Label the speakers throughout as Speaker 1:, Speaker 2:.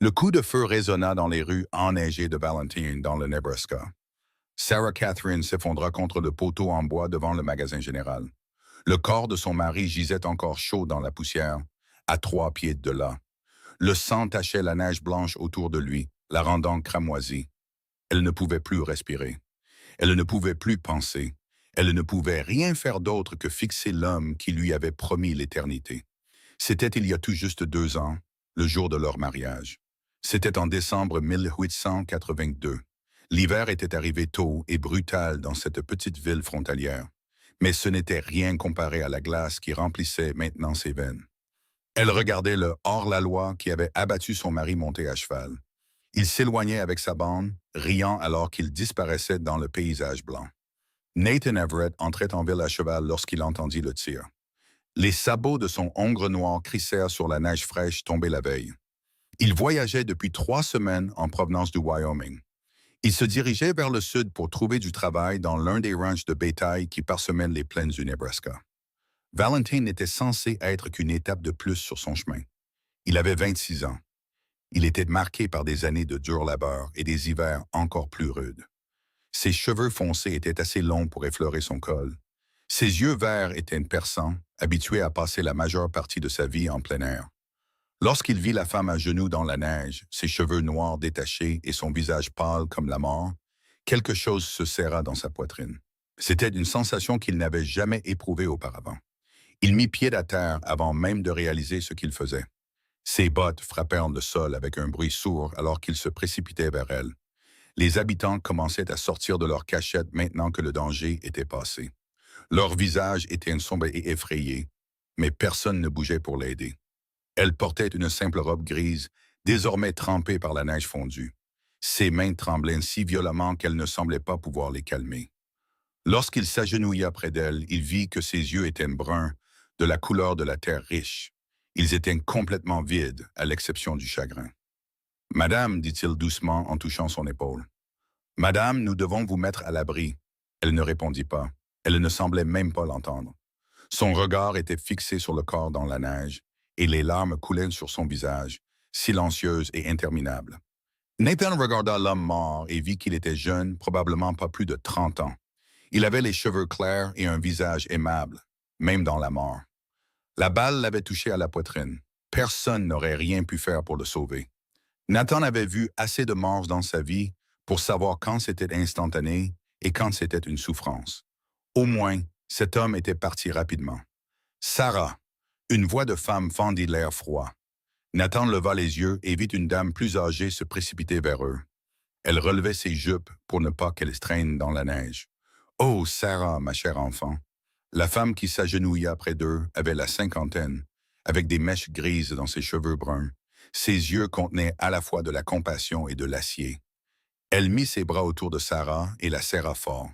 Speaker 1: Le coup de feu résonna dans les rues enneigées de Valentine, dans le Nebraska. Sarah Catherine s'effondra contre le poteau en bois devant le magasin général. Le corps de son mari gisait encore chaud dans la poussière, à 3 pieds de là. Le sang tachait la neige blanche autour de lui, la rendant cramoisie. Elle ne pouvait plus respirer. Elle ne pouvait plus penser. Elle ne pouvait rien faire d'autre que fixer l'homme qui lui avait promis l'éternité. C'était il y a tout juste 2 ans, le jour de leur mariage. C'était en décembre 1882. L'hiver était arrivé tôt et brutal dans cette petite ville frontalière. Mais ce n'était rien comparé à la glace qui remplissait maintenant ses veines. Elle regardait le hors-la-loi qui avait abattu son mari monté à cheval. Il s'éloignait avec sa bande, riant alors qu'il disparaissait dans le paysage blanc. Nathan Everett entrait en ville à cheval lorsqu'il entendit le tir. Les sabots de son hongre noir crissèrent sur la neige fraîche tombée la veille. Il voyageait depuis 3 semaines en provenance du Wyoming. Il se dirigeait vers le sud pour trouver du travail dans l'un des ranchs de bétail qui parsemènent les plaines du Nebraska. Valentine n'était censé être qu'une étape de plus sur son chemin. Il avait 26 ans. Il était marqué par des années de dur labeur et des hivers encore plus rudes. Ses cheveux foncés étaient assez longs pour effleurer son col. Ses yeux verts étaient perçants, habitués à passer la majeure partie de sa vie en plein air. Lorsqu'il vit la femme à genoux dans la neige, ses cheveux noirs détachés et son visage pâle comme la mort, quelque chose se serra dans sa poitrine. C'était une sensation qu'il n'avait jamais éprouvée auparavant. Il mit pied à terre avant même de réaliser ce qu'il faisait. Ses bottes frappèrent le sol avec un bruit sourd alors qu'il se précipitait vers elle. Les habitants commençaient à sortir de leur cachette maintenant que le danger était passé. Leur visage était sombre et effrayé, mais personne ne bougeait pour l'aider. Elle portait une simple robe grise, désormais trempée par la neige fondue. Ses mains tremblaient si violemment qu'elle ne semblait pas pouvoir les calmer. Lorsqu'il s'agenouilla près d'elle, il vit que ses yeux étaient bruns, de la couleur de la terre riche. Ils étaient complètement vides, à l'exception du chagrin. « Madame, dit-il doucement en touchant son épaule. « Madame, nous devons vous mettre à l'abri. » Elle ne répondit pas. Elle ne semblait même pas l'entendre. Son regard était fixé sur le corps dans la neige, et les larmes coulaient sur son visage, silencieuses et interminables. Nathan regarda l'homme mort et vit qu'il était jeune, probablement pas plus de 30 ans. Il avait les cheveux clairs et un visage aimable, même dans la mort. La balle l'avait touché à la poitrine. Personne n'aurait rien pu faire pour le sauver. Nathan avait vu assez de morts dans sa vie pour savoir quand c'était instantané et quand c'était une souffrance. Au moins, cet homme était parti rapidement. Sarah, une voix de femme fendit l'air froid. Nathan leva les yeux et vit une dame plus âgée se précipiter vers eux. Elle relevait ses jupes pour ne pas qu'elles traînent dans la neige. « Oh, Sarah, ma chère enfant! » La femme qui s'agenouilla près d'eux avait la cinquantaine, avec des mèches grises dans ses cheveux bruns. Ses yeux contenaient à la fois de la compassion et de l'acier. Elle mit ses bras autour de Sarah et la serra fort.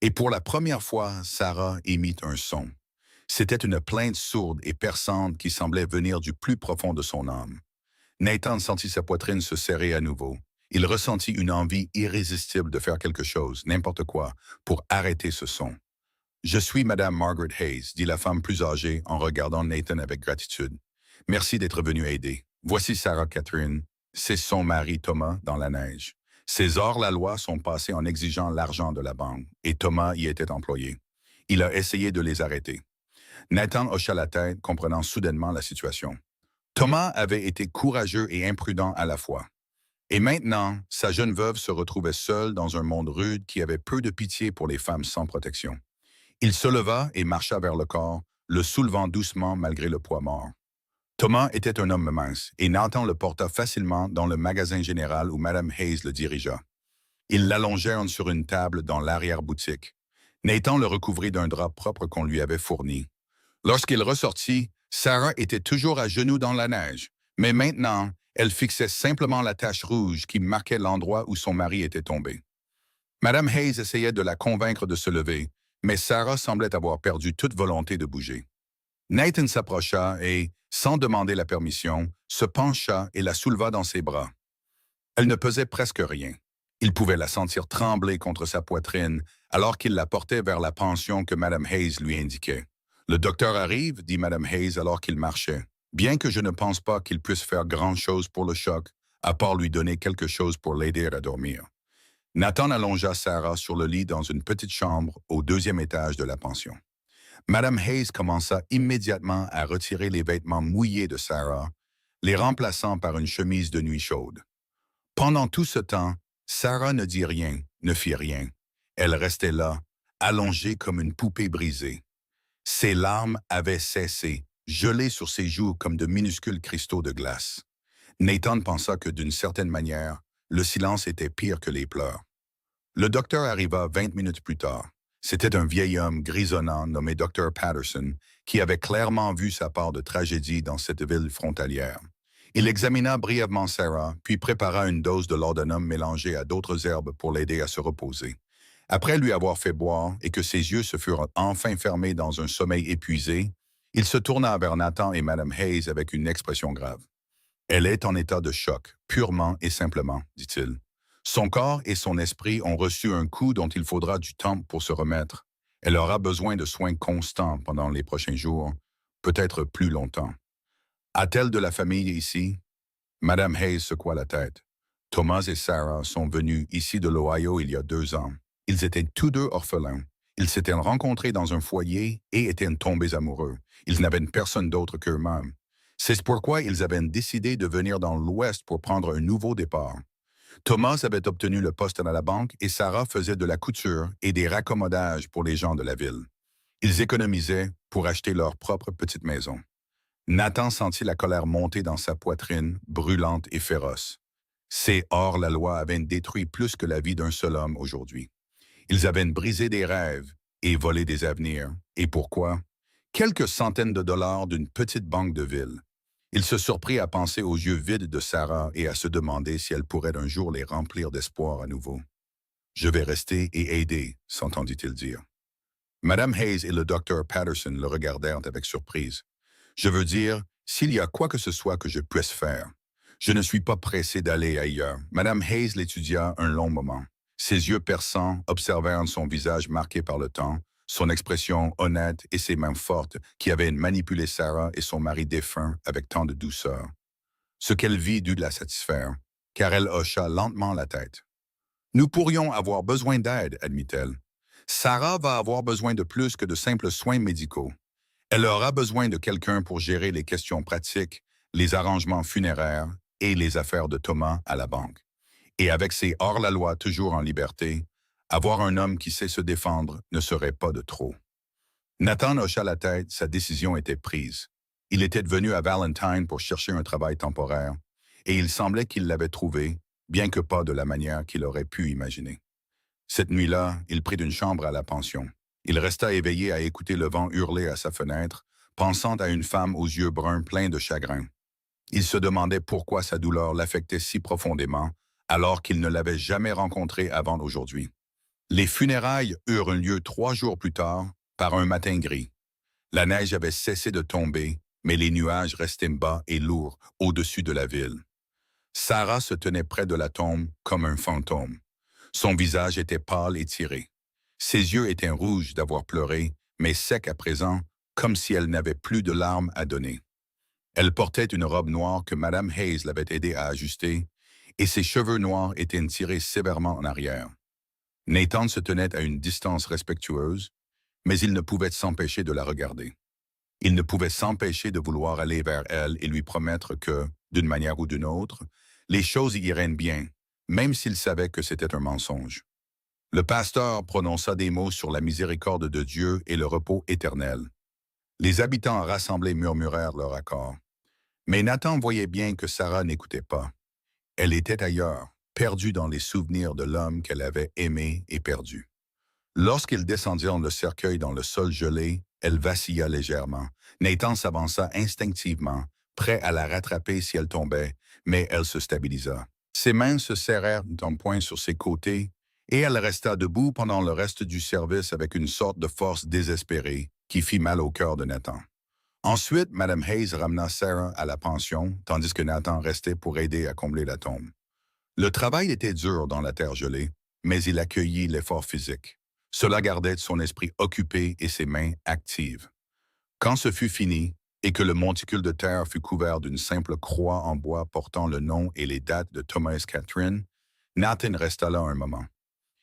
Speaker 1: Et pour la première fois, Sarah émit un son. C'était une plainte sourde et perçante qui semblait venir du plus profond de son âme. Nathan sentit sa poitrine se serrer à nouveau. Il ressentit une envie irrésistible de faire quelque chose, n'importe quoi, pour arrêter ce son. « Je suis Madame Margaret Hayes, » dit la femme plus âgée en regardant Nathan avec gratitude. « Merci d'être venu aider. Voici Sarah Catherine. C'est son mari Thomas dans la neige. Ces hors-la-loi sont passés en exigeant l'argent de la banque, et Thomas y était employé. Il a essayé de les arrêter. » Nathan hocha la tête, comprenant soudainement la situation. Thomas avait été courageux et imprudent à la fois. Et maintenant, sa jeune veuve se retrouvait seule dans un monde rude qui avait peu de pitié pour les femmes sans protection. Il se leva et marcha vers le corps, le soulevant doucement malgré le poids mort. Thomas était un homme mince, et Nathan le porta facilement dans le magasin général où Mme Hayes le dirigea. Ils l'allongèrent sur une table dans l'arrière-boutique. Nathan le recouvrit d'un drap propre qu'on lui avait fourni. Lorsqu'il ressortit, Sarah était toujours à genoux dans la neige, mais maintenant, elle fixait simplement la tache rouge qui marquait l'endroit où son mari était tombé. Mme Hayes essayait de la convaincre de se lever, mais Sarah semblait avoir perdu toute volonté de bouger. Nathan s'approcha et, sans demander la permission, se pencha et la souleva dans ses bras. Elle ne pesait presque rien. Il pouvait la sentir trembler contre sa poitrine alors qu'il la portait vers la pension que Mme Hayes lui indiquait. « Le docteur arrive, » dit Mme Hayes alors qu'il marchait. « Bien que je ne pense pas qu'il puisse faire grand-chose pour le choc, à part lui donner quelque chose pour l'aider à dormir. Nathan allongea Sarah sur le lit dans une petite chambre au deuxième étage de la pension. Madame Hayes commença immédiatement à retirer les vêtements mouillés de Sarah, les remplaçant par une chemise de nuit chaude. Pendant tout ce temps, Sarah ne dit rien, ne fit rien. Elle restait là, allongée comme une poupée brisée. Ses larmes avaient cessé, gelées sur ses joues comme de minuscules cristaux de glace. Nathan pensa que d'une certaine manière, le silence était pire que les pleurs. Le docteur arriva 20 minutes plus tard. C'était un vieil homme grisonnant nommé Dr. Patterson qui avait clairement vu sa part de tragédie dans cette ville frontalière. Il examina brièvement Sarah, puis prépara une dose de laudanum mélangée à d'autres herbes pour l'aider à se reposer. Après lui avoir fait boire et que ses yeux se furent enfin fermés dans un sommeil épuisé, il se tourna vers Nathan et Madame Hayes avec une expression grave. « Elle est en état de choc, purement et simplement, dit-il. Son corps et son esprit ont reçu un coup dont il faudra du temps pour se remettre. Elle aura besoin de soins constants pendant les prochains jours, peut-être plus longtemps. A-t-elle de la famille ici? » Madame Hayes secoua la tête. Thomas et Sarah sont venus ici de l'Ohio il y a 2 ans. Ils étaient tous deux orphelins. Ils s'étaient rencontrés dans un foyer et étaient tombés amoureux. Ils n'avaient personne d'autre qu'eux-mêmes. C'est pourquoi ils avaient décidé de venir dans l'Ouest pour prendre un nouveau départ. Thomas avait obtenu le poste à la banque et Sarah faisait de la couture et des raccommodages pour les gens de la ville. Ils économisaient pour acheter leur propre petite maison. Nathan sentit la colère monter dans sa poitrine, brûlante et féroce. Ces hors-la-loi avaient détruit plus que la vie d'un seul homme aujourd'hui. Ils avaient brisé des rêves et volé des avenirs. Et pourquoi? Quelques centaines de dollars d'une petite banque de ville. Il se surprit à penser aux yeux vides de Sarah et à se demander si elle pourrait un jour les remplir d'espoir à nouveau. « Je vais rester et aider », s'entendit-il dire. Madame Hayes et le docteur Patterson le regardèrent avec surprise. « Je veux dire, s'il y a quoi que ce soit que je puisse faire. Je ne suis pas pressé d'aller ailleurs. » Madame Hayes l'étudia un long moment. Ses yeux perçants observèrent son visage marqué par le temps, son expression honnête et ses mains fortes qui avaient manipulé Sarah et son mari défunt avec tant de douceur. Ce qu'elle vit dut la satisfaire, car elle hocha lentement la tête. « Nous pourrions avoir besoin d'aide, » admit-elle. « Sarah va avoir besoin de plus que de simples soins médicaux. Elle aura besoin de quelqu'un pour gérer les questions pratiques, les arrangements funéraires et les affaires de Thomas à la banque. Et avec ses hors-la-loi toujours en liberté, avoir un homme qui sait se défendre ne serait pas de trop. » Nathan hocha la tête, sa décision était prise. Il était venu à Valentine pour chercher un travail temporaire, et il semblait qu'il l'avait trouvé, bien que pas de la manière qu'il aurait pu imaginer. Cette nuit-là, il prit une chambre à la pension. Il resta éveillé à écouter le vent hurler à sa fenêtre, pensant à une femme aux yeux bruns pleins de chagrin. Il se demandait pourquoi sa douleur l'affectait si profondément, alors qu'il ne l'avait jamais rencontrée avant aujourd'hui. Les funérailles eurent lieu 3 jours plus tard, par un matin gris. La neige avait cessé de tomber, mais les nuages restaient bas et lourds au-dessus de la ville. Sarah se tenait près de la tombe comme un fantôme. Son visage était pâle et tiré. Ses yeux étaient rouges d'avoir pleuré, mais secs à présent, comme si elle n'avait plus de larmes à donner. Elle portait une robe noire que Madame Hayes l'avait aidée à ajuster, et ses cheveux noirs étaient tirés sévèrement en arrière. Nathan se tenait à une distance respectueuse, mais il ne pouvait s'empêcher de la regarder. Il ne pouvait s'empêcher de vouloir aller vers elle et lui promettre que, d'une manière ou d'une autre, les choses iraient bien, même s'il savait que c'était un mensonge. Le pasteur prononça des mots sur la miséricorde de Dieu et le repos éternel. Les habitants rassemblés murmurèrent leur accord. Mais Nathan voyait bien que Sarah n'écoutait pas. Elle était ailleurs, perdue dans les souvenirs de l'homme qu'elle avait aimé et perdu. Lorsqu'ils descendirent le cercueil dans le sol gelé, elle vacilla légèrement. Nathan s'avança instinctivement, prêt à la rattraper si elle tombait, mais elle se stabilisa. Ses mains se serrèrent d'un point sur ses côtés, et elle resta debout pendant le reste du service avec une sorte de force désespérée qui fit mal au cœur de Nathan. Ensuite, Mme Hayes ramena Sarah à la pension, tandis que Nathan restait pour aider à combler la tombe. Le travail était dur dans la terre gelée, mais il accueillit l'effort physique. Cela gardait son esprit occupé et ses mains actives. Quand ce fut fini, et que le monticule de terre fut couvert d'une simple croix en bois portant le nom et les dates de Thomas Catherine, Nathan resta là un moment.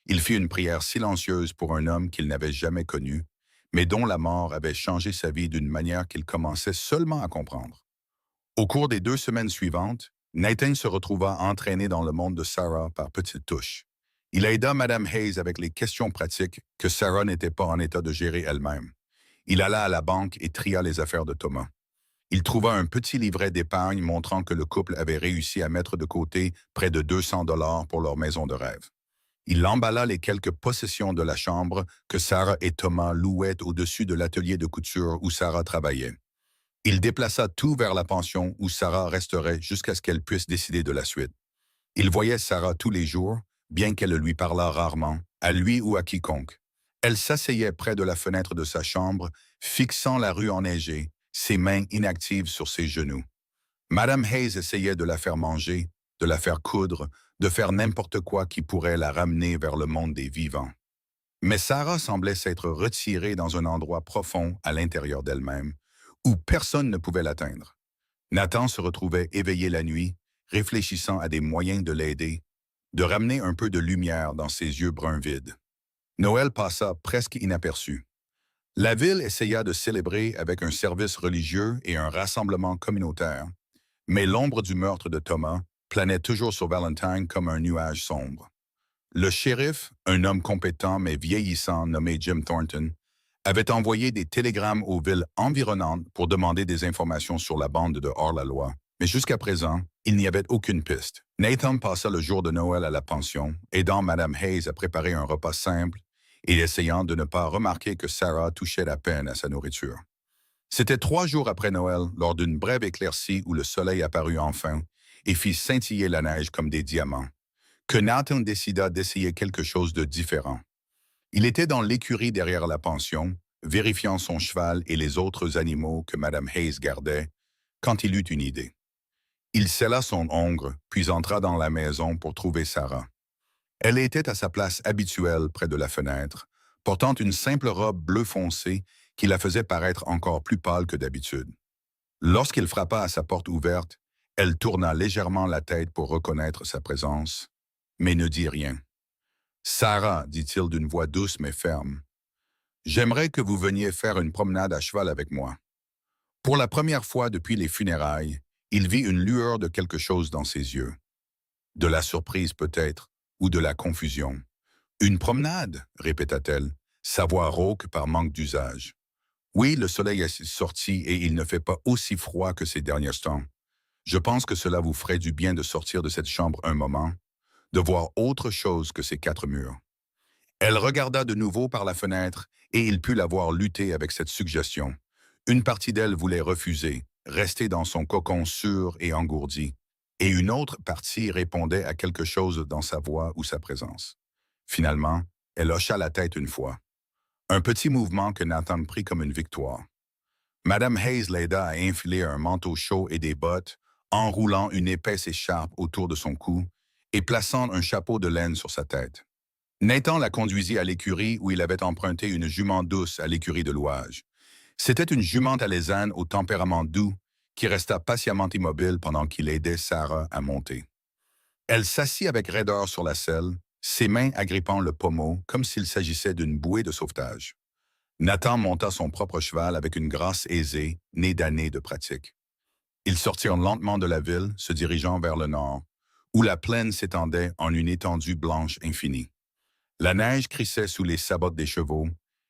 Speaker 1: Il fit une prière silencieuse pour un homme qu'il n'avait jamais connu, mais dont la mort avait changé sa vie d'une manière qu'il commençait seulement à comprendre. Au cours des 2 semaines suivantes, Nathan se retrouva entraîné dans le monde de Sarah par petites touches. Il aida Madame Hayes avec les questions pratiques que Sarah n'était pas en état de gérer elle-même. Il alla à la banque et tria les affaires de Thomas. Il trouva un petit livret d'épargne montrant que le couple avait réussi à mettre de côté près de 200 dollars pour leur maison de rêve. Il emballa les quelques possessions de la chambre que Sarah et Thomas louaient au-dessus de l'atelier de couture où Sarah travaillait. Il déplaça tout vers la pension où Sarah resterait jusqu'à ce qu'elle puisse décider de la suite. Il voyait Sarah tous les jours, bien qu'elle lui parlât rarement, à lui ou à quiconque. Elle s'asseyait près de la fenêtre de sa chambre, fixant la rue enneigée, ses mains inactives sur ses genoux. Madame Hayes essayait de la faire manger, de la faire coudre, de faire n'importe quoi qui pourrait la ramener vers le monde des vivants. Mais Sarah semblait s'être retirée dans un endroit profond à l'intérieur d'elle-même, où personne ne pouvait l'atteindre. Nathan se retrouvait éveillé la nuit, réfléchissant à des moyens de l'aider, de ramener un peu de lumière dans ses yeux bruns vides. Noël passa presque inaperçu. La ville essaya de célébrer avec un service religieux et un rassemblement communautaire, mais l'ombre du meurtre de Thomas planait toujours sur Valentine comme un nuage sombre. Le shérif, un homme compétent mais vieillissant nommé Jim Thornton, avait envoyé des télégrammes aux villes environnantes pour demander des informations sur la bande de hors-la-loi. Mais jusqu'à présent, il n'y avait aucune piste. Nathan passa le jour de Noël à la pension, aidant Madame Hayes à préparer un repas simple et essayant de ne pas remarquer que Sarah touchait à peine à sa nourriture. C'était 3 jours après Noël, lors d'une brève éclaircie où le soleil apparut enfin et fit scintiller la neige comme des diamants, que Nathan décida d'essayer quelque chose de différent. Il était dans l'écurie derrière la pension, vérifiant son cheval et les autres animaux que Madame Hayes gardait, quand il eut une idée. Il scella son hongre, puis entra dans la maison pour trouver Sarah. Elle était à sa place habituelle près de la fenêtre, portant une simple robe bleu foncé qui la faisait paraître encore plus pâle que d'habitude. Lorsqu'il frappa à sa porte ouverte, elle tourna légèrement la tête pour reconnaître sa présence, mais ne dit rien. « Sarah, dit-il d'une voix douce mais ferme, j'aimerais que vous veniez faire une promenade à cheval avec moi. » Pour la première fois depuis les funérailles, il vit une lueur de quelque chose dans ses yeux. De la surprise peut-être, ou de la confusion. « Une promenade » répéta-t-elle, sa voix rauque par manque d'usage. « Oui, le soleil est sorti et il ne fait pas aussi froid que ces derniers temps. Je pense que cela vous ferait du bien de sortir de cette chambre un moment, de voir autre chose que ces 4 murs. » Elle regarda de nouveau par la fenêtre et il put la voir lutter avec cette suggestion. Une partie d'elle voulait refuser, rester dans son cocon sûr et engourdi, et une autre partie répondait à quelque chose dans sa voix ou sa présence. Finalement, elle hocha la tête une fois. Un petit mouvement que Nathan prit comme une victoire. Madame Hayes l'aida à enfiler un manteau chaud et des bottes, enroulant une épaisse écharpe autour de son cou et plaçant un chapeau de laine sur sa tête. Nathan la conduisit à l'écurie où il avait emprunté une jument douce à l'écurie de louage. C'était une jument alezane au tempérament doux qui resta patiemment immobile pendant qu'il aidait Sarah à monter. Elle s'assit avec raideur sur la selle, ses mains agrippant le pommeau comme s'il s'agissait d'une bouée de sauvetage. Nathan monta son propre cheval avec une grâce aisée, née d'années de pratique. Ils sortirent lentement de la ville, se dirigeant vers le nord, où la plaine s'étendait en une étendue blanche infinie. La neige crissait sous les sabots des chevaux,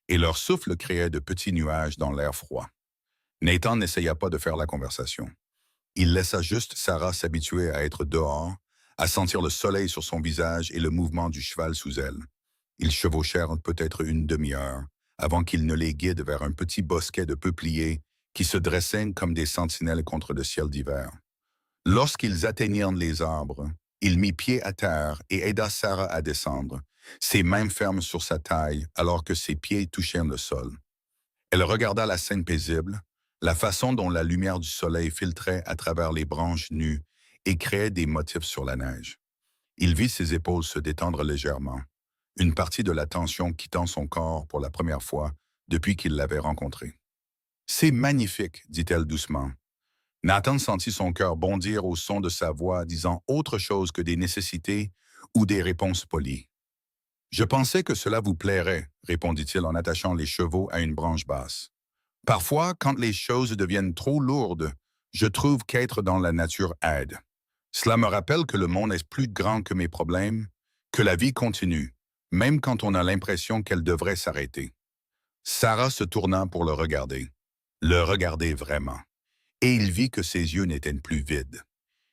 Speaker 1: et leur souffle créait de petits nuages dans l'air froid. Nathan n'essaya pas de faire la conversation. Il laissa juste Sarah s'habituer à être dehors, à sentir le soleil sur son visage et le mouvement du cheval sous elle. Ils chevauchèrent peut-être une demi-heure, avant qu'il ne les guide vers un petit bosquet de peupliers qui se dressaient comme des sentinelles contre le ciel d'hiver. Lorsqu'ils atteignirent les arbres, il mit pied à terre et aida Sarah à descendre, ses mains fermes sur sa taille alors que ses pieds touchaient le sol. Elle regarda la scène paisible, la façon dont la lumière du soleil filtrait à travers les branches nues et créait des motifs sur la neige. Il vit ses épaules se détendre légèrement, une partie de la tension quittant son corps pour la première fois depuis qu'il l'avait rencontrée. C'est magnifique, dit-elle doucement. Nathan sentit son cœur bondir au son de sa voix disant autre chose que des nécessités ou des réponses polies. Je pensais que cela vous plairait, répondit-il en attachant les chevaux à une branche basse. Parfois, quand les choses deviennent trop lourdes, je trouve qu'être dans la nature aide. Cela me rappelle que le monde est plus grand que mes problèmes, que la vie continue, même quand on a l'impression qu'elle devrait s'arrêter. Sarah se tourna pour le regarder vraiment, et il vit que ses yeux n'étaient plus vides.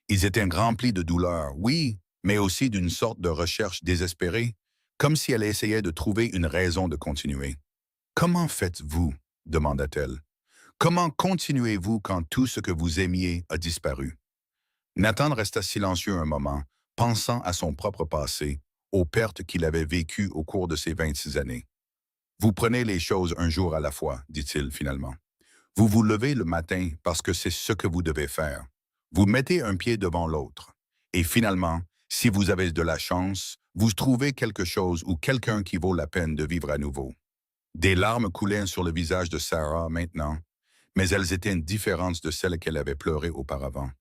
Speaker 1: Ils étaient remplis de douleur, oui, mais aussi d'une sorte de recherche désespérée, comme si elle essayait de trouver une raison de continuer. Comment faites-vous? Demanda-t-elle. Comment continuez-vous quand tout ce que vous aimiez a disparu? Nathan resta silencieux un moment, pensant à son propre passé, aux pertes qu'il avait vécues au cours de ses 26 années. Vous prenez les choses un jour à la fois, dit-il finalement. Vous vous levez le matin parce que c'est ce que vous devez faire. Vous mettez un pied devant l'autre. Et finalement, si vous avez de la chance, vous trouvez quelque chose ou quelqu'un qui vaut la peine de vivre à nouveau. Des larmes coulaient sur le visage de Sarah maintenant, mais elles étaient différentes de celles qu'elle avait pleurées auparavant.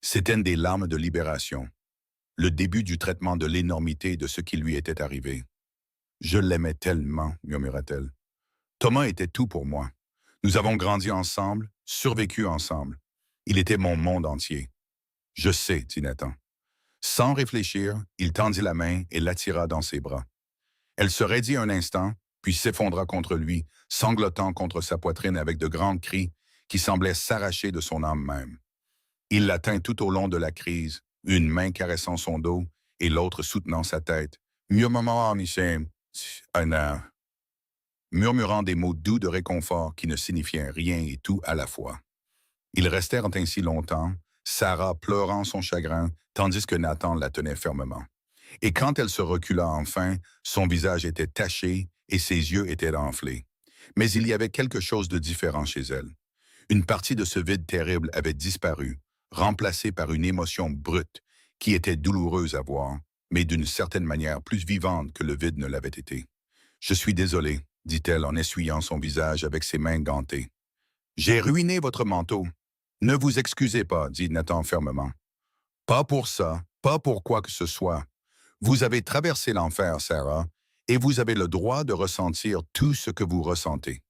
Speaker 1: C'étaient des larmes de libération, le début du traitement de l'énormité de ce qui lui était arrivé. Je l'aimais tellement, murmura-t-elle. Thomas était tout pour moi. Nous avons grandi ensemble, survécu ensemble. Il était mon monde entier. Je sais, dit Nathan. Sans réfléchir, il tendit la main et l'attira dans ses bras. Elle se raidit un instant, puis s'effondra contre lui, sanglotant contre sa poitrine avec de grands cris qui semblaient s'arracher de son âme même. Il la tint tout au long de la crise, une main caressant son dos et l'autre soutenant sa tête, murmurant murmurant des mots doux de réconfort qui ne signifiaient rien et tout à la fois. Ils restèrent ainsi longtemps, Sarah pleurant son chagrin, tandis que Nathan la tenait fermement. Et quand elle se recula enfin, son visage était taché et ses yeux étaient enflés. Mais il y avait quelque chose de différent chez elle. Une partie de ce vide terrible avait disparu, remplacée par une émotion brute qui était douloureuse à voir, mais d'une certaine manière plus vivante que le vide ne l'avait été. « Je suis désolée, dit-elle en essuyant son visage avec ses mains gantées. « J'ai ruiné votre manteau. Ne vous excusez pas, dit Nathan fermement. Pas pour ça, pas pour quoi que ce soit. Vous avez traversé l'enfer, Sarah, et vous avez le droit de ressentir tout ce que vous ressentez. »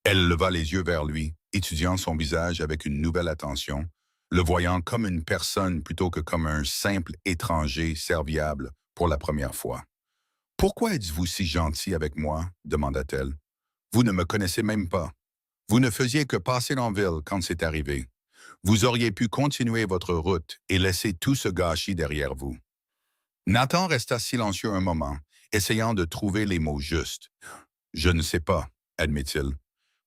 Speaker 1: Elle leva les yeux vers lui, étudiant son visage avec une nouvelle attention, le voyant comme une personne plutôt que comme un simple étranger serviable pour la première fois. « Pourquoi êtes-vous si gentil avec moi? Demanda-t-elle. « Vous ne me connaissez même pas. Vous ne faisiez que passer en ville quand c'est arrivé. Vous auriez pu continuer votre route et laisser tout ce gâchis derrière vous. » Nathan resta silencieux un moment, essayant de trouver les mots justes. « Je ne sais pas, admit-il.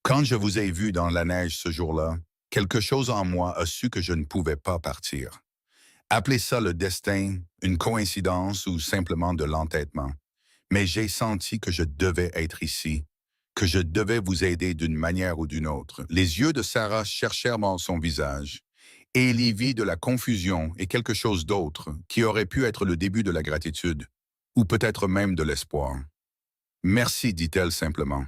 Speaker 1: Quand je vous ai vu dans la neige ce jour-là, quelque chose en moi a su que je ne pouvais pas partir. Appelez ça le destin, une coïncidence ou simplement de l'entêtement. Mais j'ai senti que je devais être ici, que je devais vous aider d'une manière ou d'une autre. » Les yeux de Sarah cherchèrent dans son visage, et il y vit de la confusion et quelque chose d'autre qui aurait pu être le début de la gratitude, ou peut-être même de l'espoir. « Merci, dit-elle simplement,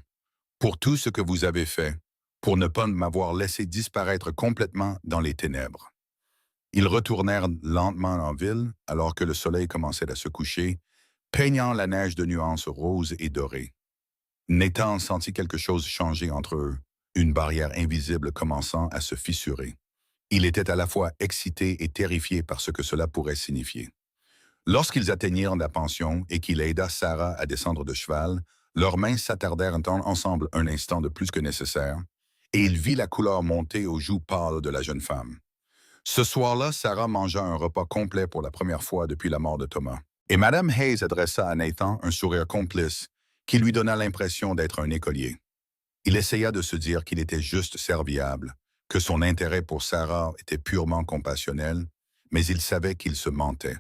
Speaker 1: pour tout ce que vous avez fait, pour ne pas m'avoir laissé disparaître complètement dans les ténèbres. » Ils retournèrent lentement en ville, alors que le soleil commençait à se coucher, peignant la neige de nuances roses et dorées. Nathan sentit quelque chose changer entre eux, une barrière invisible commençant à se fissurer. Il était à la fois excité et terrifié par ce que cela pourrait signifier. Lorsqu'ils atteignirent la pension et qu'il aida Sarah à descendre de cheval, leurs mains s'attardèrent ensemble un instant de plus que nécessaire, et il vit la couleur monter aux joues pâles de la jeune femme. Ce soir-là, Sarah mangea un repas complet pour la première fois depuis la mort de Thomas. Et Madame Hayes adressa à Nathan un sourire complice qui lui donna l'impression d'être un écolier. Il essaya de se dire qu'il était juste serviable, que son intérêt pour Sarah était purement compassionnel, mais il savait qu'il se mentait.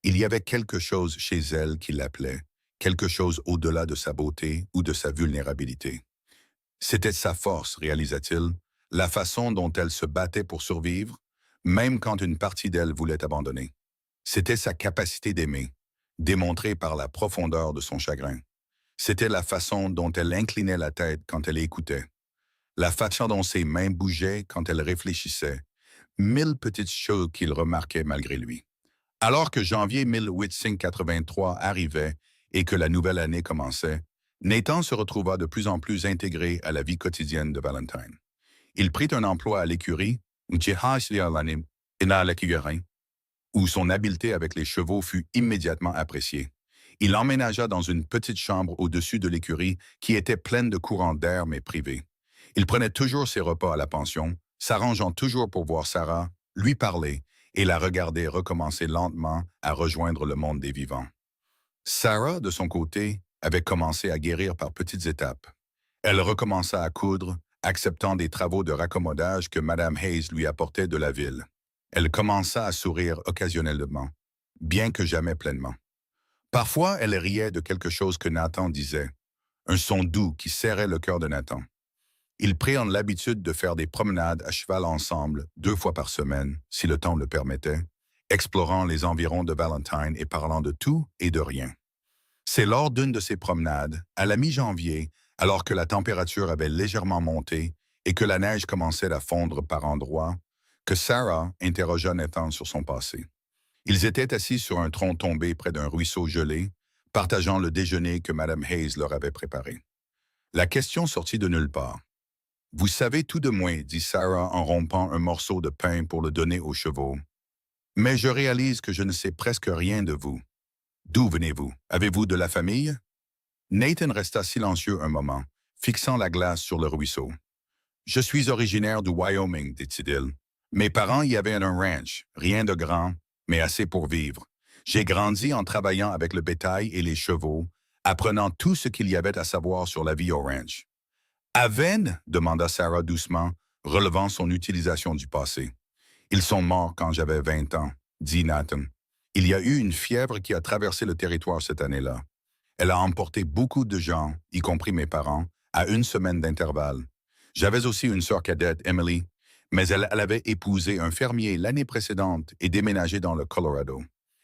Speaker 1: Il y avait quelque chose chez elle qui l'appelait, quelque chose au-delà de sa beauté ou de sa vulnérabilité. C'était sa force, réalisa-t-il, la façon dont elle se battait pour survivre, même quand une partie d'elle voulait abandonner. C'était sa capacité d'aimer, démontrée par la profondeur de son chagrin. C'était la façon dont elle inclinait la tête quand elle écoutait. la façon dont ses mains bougeaient quand elle réfléchissait, 1000 petites choses qu'il remarquait malgré lui. Alors que janvier 1883 arrivait et que la nouvelle année commençait, Nathan se retrouva de plus en plus intégré à la vie quotidienne de Valentine. Il prit un emploi à l'écurie, où son habileté avec les chevaux fut immédiatement appréciée. Il emménagea dans une petite chambre au-dessus de l'écurie qui était pleine de courants d'air mais privée. Il prenait toujours ses repas à la pension, s'arrangeant toujours pour voir Sarah, lui parler et la regarder recommencer lentement à rejoindre le monde des vivants. Sarah, de son côté, avait commencé à guérir par petites étapes. Elle recommença à coudre, acceptant des travaux de raccommodage que Madame Hayes lui apportait de la ville. Elle commença à sourire occasionnellement, bien que jamais pleinement. Parfois, elle riait de quelque chose que Nathan disait, un son doux qui serrait le cœur de Nathan. Ils prirent l'habitude de faire des promenades à cheval ensemble 2 fois par semaine, si le temps le permettait, explorant les environs de Valentine et parlant de tout et de rien. C'est lors d'une de ces promenades, à la mi-janvier, alors que la température avait légèrement monté et que la neige commençait à fondre par endroits, que Sarah interrogea Nathan sur son passé. Ils étaient assis sur un tronc tombé près d'un ruisseau gelé, partageant le déjeuner que Madame Hayes leur avait préparé. La question sortit de nulle part. « Vous savez tout de moi, dit Sarah en rompant un morceau de pain pour le donner aux chevaux. Mais je réalise que je ne sais presque rien de vous. D'où venez-vous? Avez-vous de la famille? » Nathan resta silencieux un moment, fixant la glace sur le ruisseau. « Je suis originaire du Wyoming, dit-il. Mes parents y avaient un ranch, rien de grand, mais assez pour vivre. J'ai grandi en travaillant avec le bétail et les chevaux, apprenant tout ce qu'il y avait à savoir sur la vie au ranch. « Aven? » demanda Sarah doucement, relevant son utilisation du passé. « Ils sont morts quand j'avais 20 ans, dit Nathan. Il y a eu une fièvre qui a traversé le territoire cette année-là. Elle a emporté beaucoup de gens, y compris mes parents, à 1 semaine d'intervalle. J'avais aussi une sœur cadette, Emily, mais elle avait épousé un fermier l'année précédente et déménagé dans le Colorado.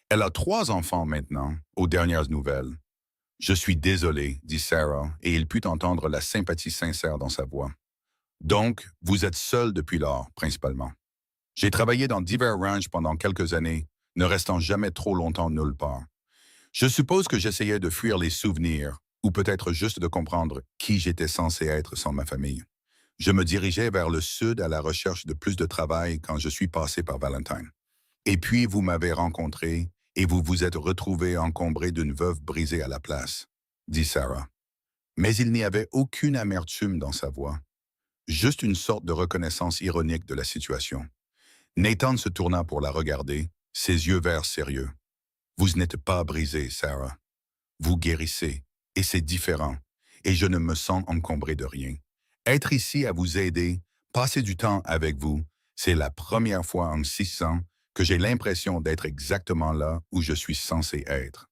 Speaker 1: Elle a 3 enfants maintenant, aux dernières nouvelles. « Je suis désolé, dit Sarah, et il put entendre la sympathie sincère dans sa voix. Donc, vous êtes seul depuis lors, principalement. J'ai travaillé dans divers ranchs pendant quelques années, ne restant jamais trop longtemps nulle part. Je suppose que j'essayais de fuir les souvenirs, ou peut-être juste de comprendre qui j'étais censé être sans ma famille. Je me dirigeais vers le sud à la recherche de plus de travail quand je suis passé par Valentine. Et puis vous m'avez rencontré et vous vous êtes retrouvé encombré d'une veuve brisée à la place, dit Sarah. Mais il n'y avait aucune amertume dans sa voix, juste une sorte de reconnaissance ironique de la situation. Nathan se tourna pour la regarder, ses yeux verts sérieux. Vous n'êtes pas brisée, Sarah. Vous guérissez, et c'est différent, et je ne me sens encombré de rien. Être ici à vous aider, passer du temps avec vous, c'est la première fois en 6 ans que j'ai l'impression d'être exactement là où je suis censé être.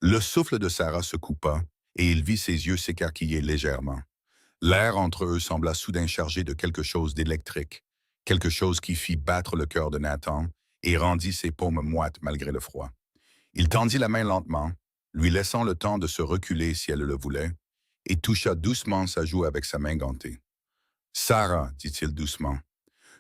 Speaker 1: Le souffle de Sarah se coupa, et il vit ses yeux s'écarquiller légèrement. L'air entre eux sembla soudain chargé de quelque chose d'électrique, quelque chose qui fit battre le cœur de Nathan et rendit ses paumes moites malgré le froid. Il tendit la main lentement, lui laissant le temps de se reculer si elle le voulait, et toucha doucement sa joue avec sa main gantée. « Sarah, dit-il doucement,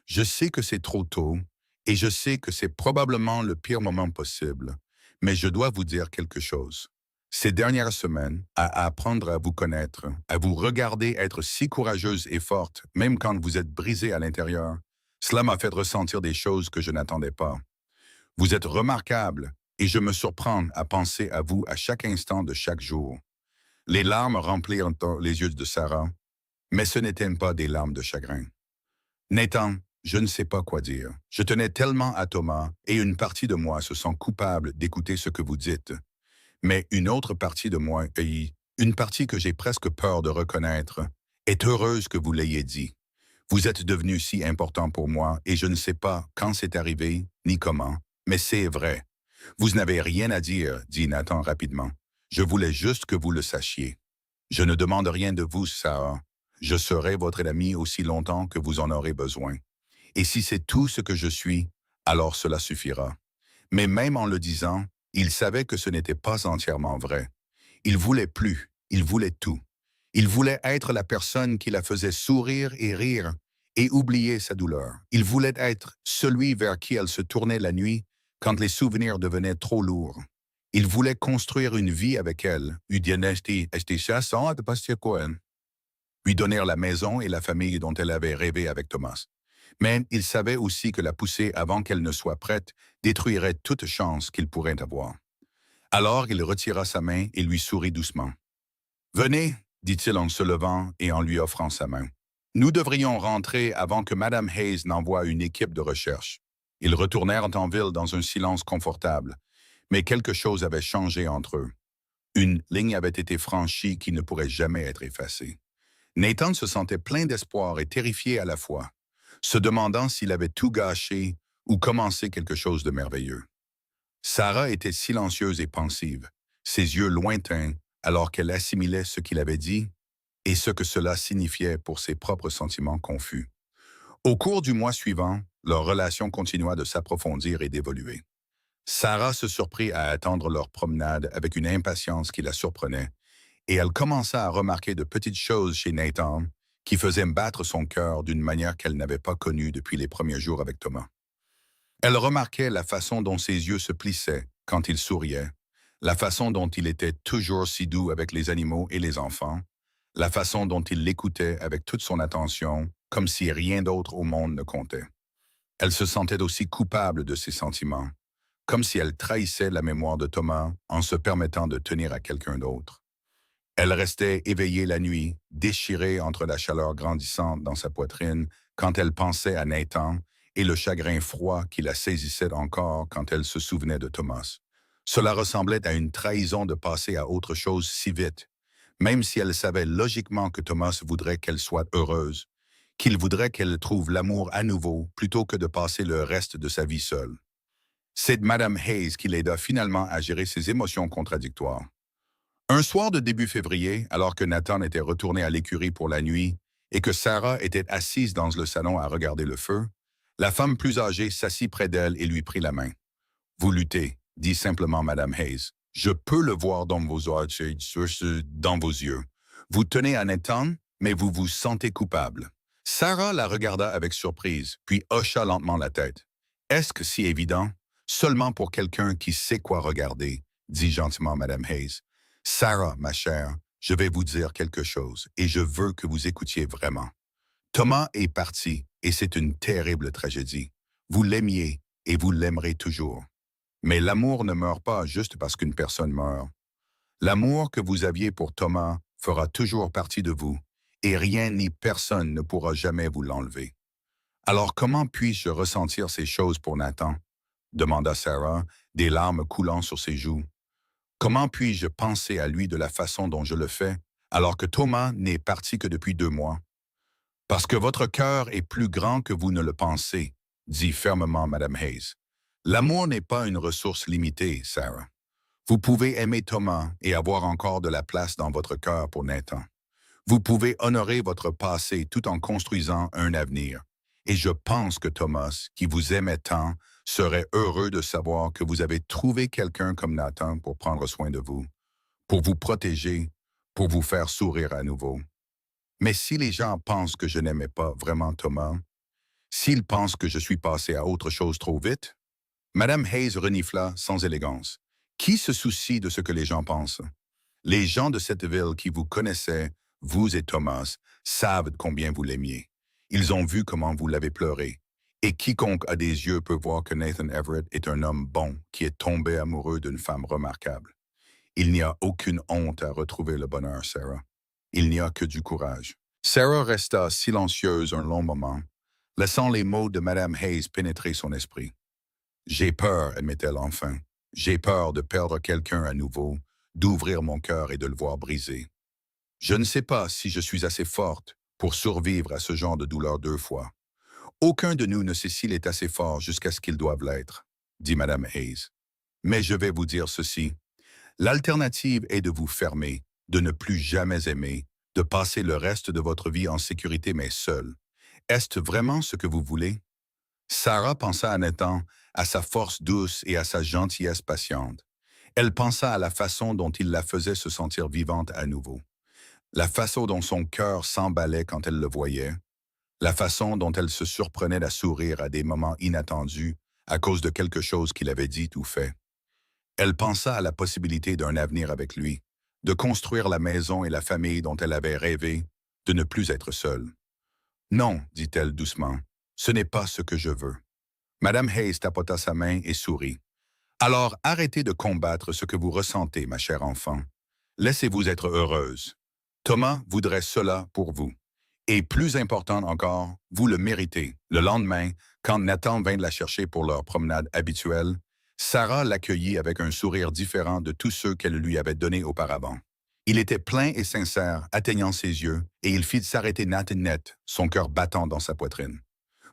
Speaker 1: je sais que c'est trop tôt, et je sais que c'est probablement le pire moment possible, mais je dois vous dire quelque chose. Ces dernières semaines, à apprendre à vous connaître, à vous regarder être si courageuse et forte, même quand vous êtes brisée à l'intérieur, cela m'a fait ressentir des choses que je n'attendais pas. Vous êtes remarquable, et je me surprends à penser à vous à chaque instant de chaque jour. » Les larmes remplirent les yeux de Sarah, mais ce n'étaient pas des larmes de chagrin. « Nathan, je ne sais pas quoi dire. Je tenais tellement à Thomas, et une partie de moi se sent coupable d'écouter ce que vous dites. Mais une autre partie de moi, une partie que j'ai presque peur de reconnaître, est heureuse que vous l'ayez dit. Vous êtes devenu si important pour moi, et je ne sais pas quand c'est arrivé, ni comment, mais c'est vrai. Vous n'avez rien à dire, dit Nathan rapidement. Je voulais juste que vous le sachiez. Je ne demande rien de vous, Sarah. Je serai votre ami aussi longtemps que vous en aurez besoin. Et si c'est tout ce que je suis, alors cela suffira. » Mais même en le disant, il savait que ce n'était pas entièrement vrai. Il voulait plus, il voulait tout. Il voulait être la personne qui la faisait sourire et rire et oublier sa douleur. Il voulait être celui vers qui elle se tournait la nuit quand les souvenirs devenaient trop lourds. Il voulait construire une vie avec elle, lui donner la maison et la famille dont elle avait rêvé avec Thomas. Mais il savait aussi que la pousser avant qu'elle ne soit prête détruirait toute chance qu'il pourrait avoir. Alors il retira sa main et lui sourit doucement. Venez, dit-il en se levant et en lui offrant sa main. Nous devrions rentrer avant que Madame Hayes n'envoie une équipe de recherche. Ils retournèrent en ville dans un silence confortable, mais quelque chose avait changé entre eux. Une ligne avait été franchie qui ne pourrait jamais être effacée. Nathan se sentait plein d'espoir et terrifié à la fois, se demandant s'il avait tout gâché ou commencé quelque chose de merveilleux. Sarah était silencieuse et pensive, ses yeux lointains alors qu'elle assimilait ce qu'il avait dit et ce que cela signifiait pour ses propres sentiments confus. Au cours du mois suivant, leur relation continua de s'approfondir et d'évoluer. Sarah se surprit à attendre leur promenade avec une impatience qui la surprenait, et elle commença à remarquer de petites choses chez Nathan qui faisaient battre son cœur d'une manière qu'elle n'avait pas connue depuis les premiers jours avec Thomas. Elle remarquait la façon dont ses yeux se plissaient quand il souriait, la façon dont il était toujours si doux avec les animaux et les enfants, la façon dont il l'écoutait avec toute son attention, comme si rien d'autre au monde ne comptait. Elle se sentait aussi coupable de ses sentiments, comme si elle trahissait la mémoire de Thomas en se permettant de tenir à quelqu'un d'autre. Elle restait éveillée la nuit, déchirée entre la chaleur grandissante dans sa poitrine quand elle pensait à Nathan et le chagrin froid qui la saisissait encore quand elle se souvenait de Thomas. Cela ressemblait à une trahison de passer à autre chose si vite, même si elle savait logiquement que Thomas voudrait qu'elle soit heureuse, qu'il voudrait qu'elle trouve l'amour à nouveau plutôt que de passer le reste de sa vie seule. C'est Madame Hayes qui l'aida finalement à gérer ses émotions contradictoires. Un soir de début février, alors que Nathan était retourné à l'écurie pour la nuit et que Sarah était assise dans le salon à regarder le feu, la femme plus âgée s'assit près d'elle et lui prit la main. « Vous luttez », dit simplement Madame Hayes. « Je peux le voir dans dans vos yeux. Vous tenez à Nathan, mais vous vous sentez coupable. » Sarah la regarda avec surprise, puis hocha lentement la tête. « Est-ce que si évident? Seulement pour quelqu'un qui sait quoi regarder, » dit gentiment Madame Hayes. « Sarah, ma chère, je vais vous dire quelque chose, et je veux que vous écoutiez vraiment. Thomas est parti, et c'est une terrible tragédie. Vous l'aimiez, et vous l'aimerez toujours. Mais l'amour ne meurt pas juste parce qu'une personne meurt. L'amour que vous aviez pour Thomas fera toujours partie de vous, et rien ni personne ne pourra jamais vous l'enlever. Alors comment puis-je ressentir ces choses pour Nathan? Demanda Sarah, des larmes coulant sur ses joues. Comment puis-je penser à lui de la façon dont je le fais, alors que Thomas n'est parti que depuis 2 mois? Parce que votre cœur est plus grand que vous ne le pensez, dit fermement Madame Hayes. L'amour n'est pas une ressource limitée, Sarah. Vous pouvez aimer Thomas et avoir encore de la place dans votre cœur pour Nathan. Vous pouvez honorer votre passé tout en construisant un avenir. Et je pense que Thomas, qui vous aimait tant, serait heureux de savoir que vous avez trouvé quelqu'un comme Nathan pour prendre soin de vous, pour vous protéger, pour vous faire sourire à nouveau. Mais si les gens pensent que je n'aimais pas vraiment Thomas, s'ils pensent que je suis passé à autre chose trop vite, Madame Hayes renifla sans élégance. Qui se soucie de ce que les gens pensent? Les gens de cette ville qui vous connaissaient, vous et Thomas, savent combien vous l'aimiez. Ils ont vu comment vous l'avez pleuré. Et quiconque a des yeux peut voir que Nathan Everett est un homme bon qui est tombé amoureux d'une femme remarquable. Il n'y a aucune honte à retrouver le bonheur, Sarah. Il n'y a que du courage. Sarah resta silencieuse un long moment, laissant les mots de Madame Hayes pénétrer son esprit. « J'ai peur, admet-elle enfin. J'ai peur de perdre quelqu'un à nouveau, d'ouvrir mon cœur et de le voir briser. Je ne sais pas si je suis assez forte pour survivre à ce genre de douleur 2 fois. Aucun de nous ne sait s'il est assez fort jusqu'à ce qu'il doive l'être, dit Madame Hayes. Mais je vais vous dire ceci. L'alternative est de vous fermer, de ne plus jamais aimer, de passer le reste de votre vie en sécurité mais seul. Est-ce vraiment ce que vous voulez? » Sarah pensa à Nathan, à sa force douce et à sa gentillesse patiente. Elle pensa à la façon dont il la faisait se sentir vivante à nouveau. La façon dont son cœur s'emballait quand elle le voyait, la façon dont elle se surprenait à sourire à des moments inattendus à cause de quelque chose qu'il avait dit ou fait. Elle pensa à la possibilité d'un avenir avec lui, de construire la maison et la famille dont elle avait rêvé, de ne plus être seule. Non, dit-elle doucement, ce n'est pas ce que je veux. Madame Hayes tapota sa main et sourit. Alors arrêtez de combattre ce que vous ressentez, ma chère enfant. Laissez-vous être heureuse. Thomas voudrait cela pour vous. Et plus important encore, vous le méritez. Le lendemain, quand Nathan vint la chercher pour leur promenade habituelle, Sarah l'accueillit avec un sourire différent de tous ceux qu'elle lui avait donnés auparavant. Il était plein et sincère, atteignant ses yeux, et il fit s'arrêter Nathan net, son cœur battant dans sa poitrine.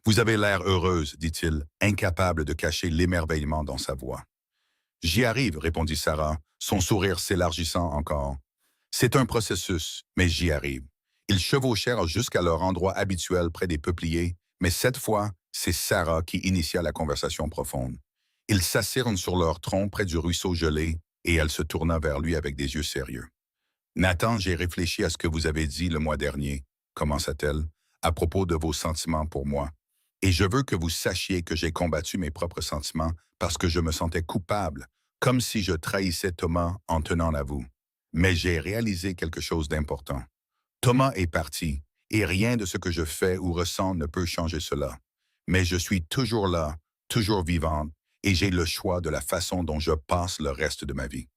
Speaker 1: Vous avez l'air heureuse, dit-il, incapable de cacher l'émerveillement dans sa voix. J'y arrive, répondit Sarah, son sourire s'élargissant encore. C'est un processus, mais j'y arrive. Ils chevauchèrent jusqu'à leur endroit habituel près des peupliers, mais cette fois, c'est Sarah qui initia la conversation profonde. Ils s'assirent sur leur tronc près du ruisseau gelé, et elle se tourna vers lui avec des yeux sérieux. Nathan, j'ai réfléchi à ce que vous avez dit le mois dernier, commença-t-elle, à propos de vos sentiments pour moi. Et je veux que vous sachiez que j'ai combattu mes propres sentiments parce que je me sentais coupable, comme si je trahissais Thomas en tenant à vous. Mais j'ai réalisé quelque chose d'important. Thomas est parti, et rien de ce que je fais ou ressens ne peut changer cela. Mais je suis toujours là, toujours vivante, et j'ai le choix de la façon dont je passe le reste de ma vie.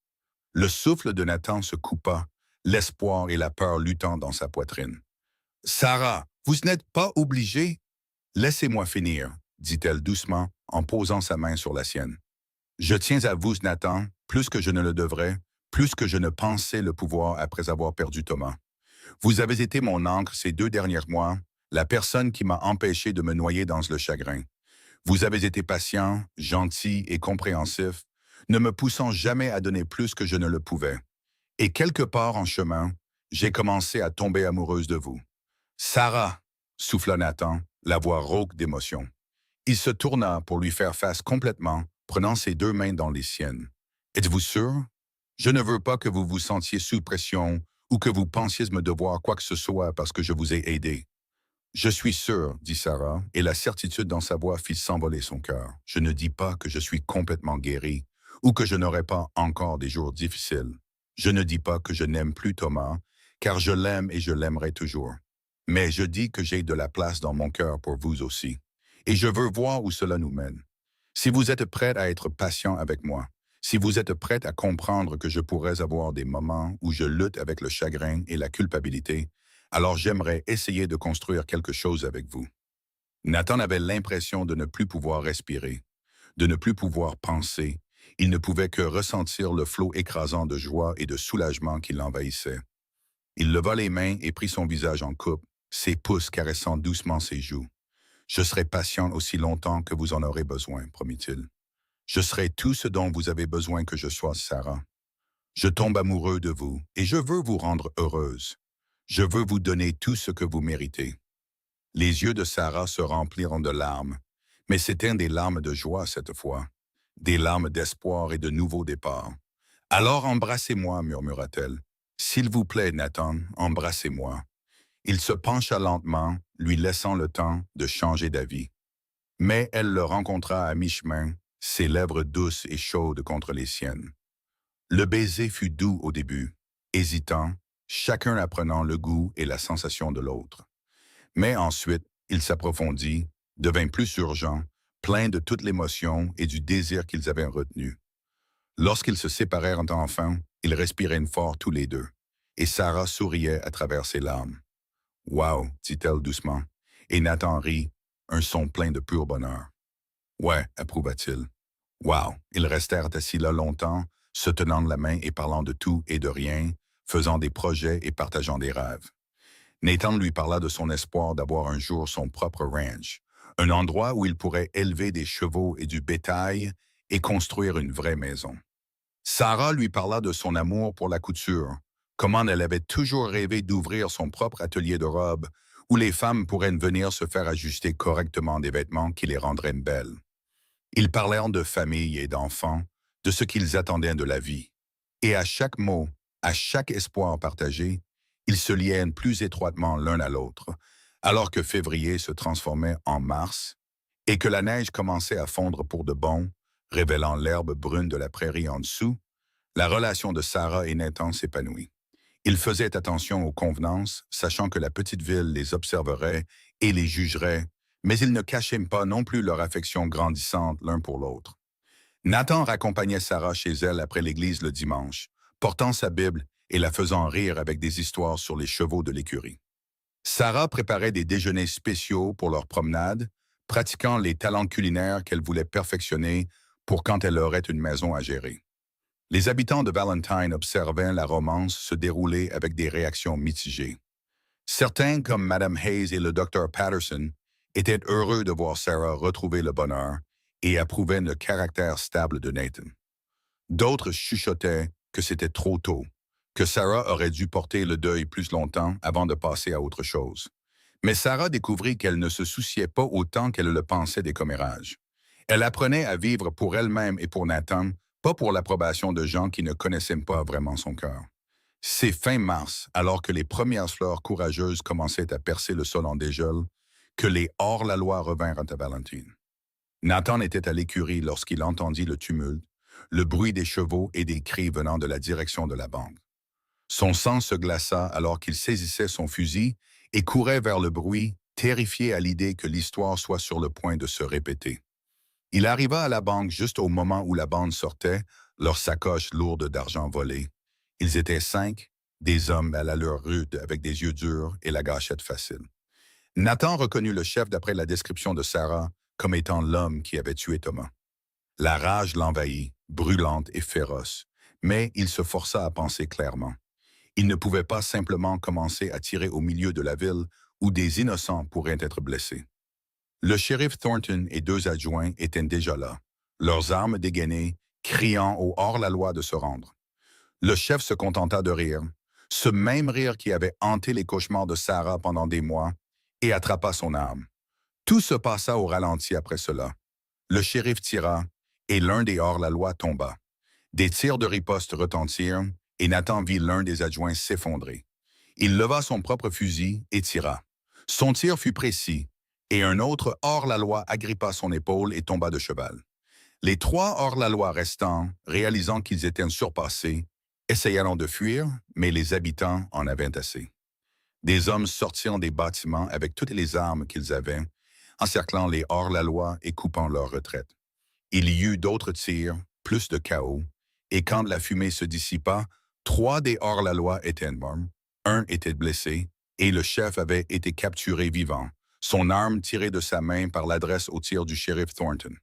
Speaker 1: Le souffle de Nathan se coupa, l'espoir et la peur luttant dans sa poitrine. Sarah, vous n'êtes pas obligée. Laissez-moi finir, dit-elle doucement en posant sa main sur la sienne. Je tiens à vous, Nathan, plus que je ne le devrais, plus que je ne pensais le pouvoir après avoir perdu Thomas. Vous avez été mon ancre ces 2 derniers mois, la personne qui m'a empêché de me noyer dans le chagrin. Vous avez été patient, gentil et compréhensif, ne me poussant jamais à donner plus que je ne le pouvais. Et quelque part en chemin, j'ai commencé à tomber amoureuse de vous. Sarah, souffla Nathan, la voix rauque d'émotion. Il se tourna pour lui faire face complètement, prenant ses 2 mains dans les siennes. Êtes-vous sûr? Je ne veux pas que vous vous sentiez sous pression ou que vous pensiez me devoir quoi que ce soit parce que je vous ai aidé. Je suis sûr, dit Sarah, et la certitude dans sa voix fit s'envoler son cœur. Je ne dis pas que je suis complètement guérie ou que je n'aurai pas encore des jours difficiles. Je ne dis pas que je n'aime plus Thomas, car je l'aime et je l'aimerai toujours. Mais je dis que j'ai de la place dans mon cœur pour vous aussi. Et je veux voir où cela nous mène. Si vous êtes prête à être patient avec moi, si vous êtes prête à comprendre que je pourrais avoir des moments où je lutte avec le chagrin et la culpabilité, alors j'aimerais essayer de construire quelque chose avec vous. Nathan avait l'impression de ne plus pouvoir respirer, de ne plus pouvoir penser. Il ne pouvait que ressentir le flot écrasant de joie et de soulagement qui l'envahissait. Il leva les mains et prit son visage en coupe, ses pouces caressant doucement ses joues. Je serai patient aussi longtemps que vous en aurez besoin, promit-il. Je serai tout ce dont vous avez besoin que je sois, Sarah. Je tombe amoureux de vous et je veux vous rendre heureuse. Je veux vous donner tout ce que vous méritez. Les yeux de Sarah se remplirent de larmes, mais c'étaient des larmes de joie cette fois, des larmes d'espoir et de nouveau départ. Alors embrassez-moi, murmura-t-elle. S'il vous plaît, Nathan, embrassez-moi. Il se pencha lentement, lui laissant le temps de changer d'avis. Mais elle le rencontra à mi-chemin, ses lèvres douces et chaudes contre les siennes. Le baiser fut doux au début, hésitant, chacun apprenant le goût et la sensation de l'autre. Mais ensuite, il s'approfondit, devint plus urgent, plein de toute l'émotion et du désir qu'ils avaient retenu. Lorsqu'ils se séparèrent enfin, ils respirèrent fort tous les deux, et Sarah souriait à travers ses larmes. « Wow » dit-elle doucement, et Nathan rit, un son plein de pur bonheur. « Ouais » approuva-t-il. « Wow » Ils restèrent assis là longtemps, se tenant la main et parlant de tout et de rien, faisant des projets et partageant des rêves. Nathan lui parla de son espoir d'avoir un jour son propre ranch, un endroit où il pourrait élever des chevaux et du bétail et construire une vraie maison. Sarah lui parla de son amour pour la couture, comment elle avait toujours rêvé d'ouvrir son propre atelier de robes où les femmes pourraient venir se faire ajuster correctement des vêtements qui les rendraient belles. Ils parlèrent de famille et d'enfants, de ce qu'ils attendaient de la vie. Et à chaque mot, à chaque espoir partagé, Ils se liaient plus étroitement l'un à l'autre, alors que février se transformait en mars et que la neige commençait à fondre pour de bon, révélant l'herbe brune de la prairie en dessous. La relation de Sarah et Nathan s'épanouit. Ils faisaient attention aux convenances, sachant que la petite ville les observerait et les jugerait, mais ils ne cachaient pas non plus leur affection grandissante l'un pour l'autre. Nathan raccompagnait Sarah chez elle après l'église le dimanche, portant sa Bible et la faisant rire avec des histoires sur les chevaux de l'écurie. Sarah préparait des déjeuners spéciaux pour leur promenade, pratiquant les talents culinaires qu'elle voulait perfectionner pour quand elle aurait une maison à gérer. Les habitants de Valentine observaient la romance se dérouler avec des réactions mitigées. Certains, comme Madame Hayes et le Dr. Patterson, étaient heureux de voir Sarah retrouver le bonheur et approuvaient le caractère stable de Nathan. D'autres chuchotaient que c'était trop tôt, que Sarah aurait dû porter le deuil plus longtemps avant de passer à autre chose. Mais Sarah découvrit qu'elle ne se souciait pas autant qu'elle le pensait des commérages. Elle apprenait à vivre pour elle-même et pour Nathan, pas pour l'approbation de gens qui ne connaissaient pas vraiment son cœur. C'est fin mars, alors que les premières fleurs courageuses commençaient à percer le sol en dégel, que les hors-la-loi revinrent à Valentine. Nathan était à l'écurie lorsqu'il entendit le tumulte, le bruit des chevaux et des cris venant de la direction de la bande. Son sang se glaça alors qu'il saisissait son fusil et courait vers le bruit, terrifié à l'idée que l'histoire soit sur le point de se répéter. Il arriva à la banque juste au moment où la bande sortait, leurs sacoches lourdes d'argent volé. Ils étaient 5, des hommes à l'allure rude avec des yeux durs et la gâchette facile. Nathan reconnut le chef d'après la description de Sarah comme étant l'homme qui avait tué Thomas. La rage l'envahit, brûlante et féroce, mais il se força à penser clairement. Il ne pouvait pas simplement commencer à tirer au milieu de la ville où des innocents pourraient être blessés. Le shérif Thornton et 2 adjoints étaient déjà là, leurs armes dégainées, criant au hors-la-loi de se rendre. Le chef se contenta de rire, ce même rire qui avait hanté les cauchemars de Sarah pendant des mois, et attrapa son arme. Tout se passa au ralenti après cela. Le shérif tira, et l'un des hors-la-loi tomba. Des tirs de riposte retentirent, et Nathan vit l'un des adjoints s'effondrer. Il leva son propre fusil et tira. Son tir fut précis, et un autre hors-la-loi agrippa son épaule et tomba de cheval. Les 3 hors-la-loi restants, réalisant qu'ils étaient surpassés, essayèrent de fuir, mais les habitants en avaient assez. Des hommes sortirent des bâtiments avec toutes les armes qu'ils avaient, encerclant les hors-la-loi et coupant leur retraite. Il y eut d'autres tirs, plus de chaos, et quand la fumée se dissipa, 3 des hors-la-loi étaient morts, un était blessé, et le chef avait été capturé vivant, son arme tirée de sa main par l'adresse au tir du shérif Thornton.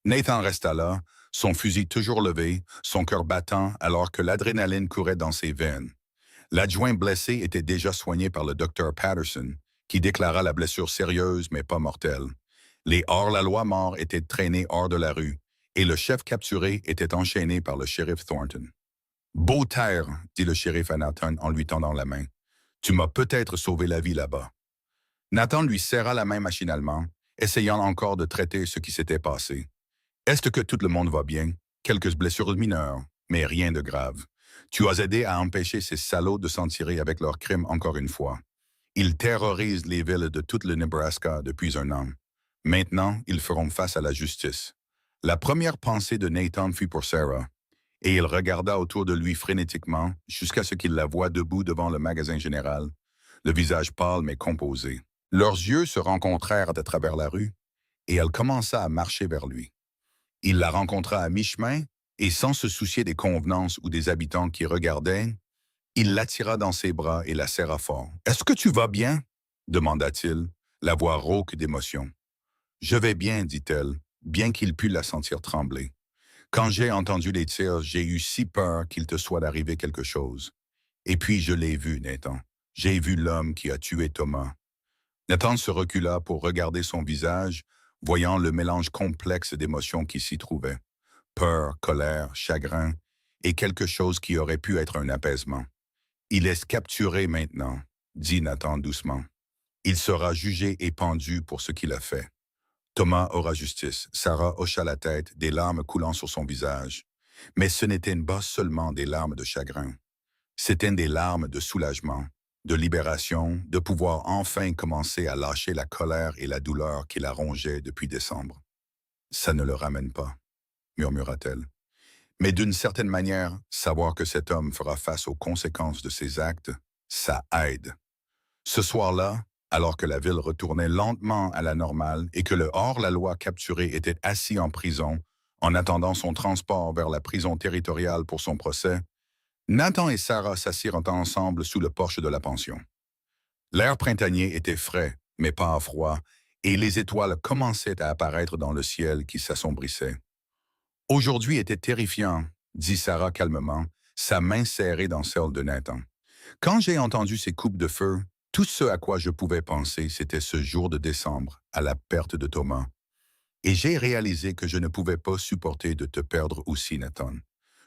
Speaker 1: Nathan resta là, son fusil toujours levé, son cœur battant alors que l'adrénaline courait dans ses veines. L'adjoint blessé était déjà soigné par le docteur Patterson, qui déclara la blessure sérieuse mais pas mortelle. Les hors-la-loi morts étaient traînés hors de la rue, et le chef capturé était enchaîné par le shérif Thornton. « Beau terre, dit le shérif à Nathan en lui tendant la main. « Tu m'as peut-être sauvé la vie là-bas. » Nathan lui serra la main machinalement, essayant encore de traiter ce qui s'était passé. « Est-ce que tout le monde va bien? Quelques blessures mineures, mais rien de grave. Tu as aidé à empêcher ces salauds de s'en tirer avec leurs crimes encore une fois. Ils terrorisent les villes de tout le Nebraska depuis un an. Maintenant, ils feront face à la justice. » La première pensée de Nathan fut pour Sarah, et il regarda autour de lui frénétiquement jusqu'à ce qu'il la voie debout devant le magasin général, le visage pâle mais composé. Leurs yeux se rencontrèrent à travers la rue, et elle commença à marcher vers lui. Il la rencontra à mi-chemin, et sans se soucier des convenances ou des habitants qui regardaient, il l'attira dans ses bras et la serra fort. « Est-ce que tu vas bien? » demanda-t-il, la voix rauque d'émotion. « Je vais bien, dit-elle, bien qu'il pût la sentir trembler. Quand j'ai entendu les tirs, j'ai eu si peur qu'il te soit arrivé quelque chose. Et puis je l'ai vu, Nathan. J'ai vu l'homme qui a tué Thomas. » Nathan se recula pour regarder son visage, voyant le mélange complexe d'émotions qui s'y trouvait. Peur, colère, chagrin, et quelque chose qui aurait pu être un apaisement. « Il est capturé maintenant, » dit Nathan doucement. « Il sera jugé et pendu pour ce qu'il a fait. Thomas aura justice. » Sarah hocha la tête, des larmes coulant sur son visage. Mais ce n'étaient pas seulement des larmes de chagrin. C'étaient des larmes de soulagement, de libération, de pouvoir enfin commencer à lâcher la colère et la douleur qui la rongeaient depuis décembre. Ça ne le ramène pas, murmura-t-elle. Mais d'une certaine manière, savoir que cet homme fera face aux conséquences de ses actes, ça aide. Ce soir-là, alors que la ville retournait lentement à la normale et que le hors-la-loi capturé était assis en prison, en attendant son transport vers la prison territoriale pour son procès, Nathan et Sarah s'assirent ensemble sous le porche de la pension. L'air printanier était frais, mais pas froid, et les étoiles commençaient à apparaître dans le ciel qui s'assombrissait. Aujourd'hui était terrifiant, dit Sarah calmement, sa main serrée dans celle de Nathan. Quand j'ai entendu ces coupes de feu, tout ce à quoi je pouvais penser, c'était ce jour de décembre, à la perte de Thomas. Et j'ai réalisé que je ne pouvais pas supporter de te perdre aussi, Nathan.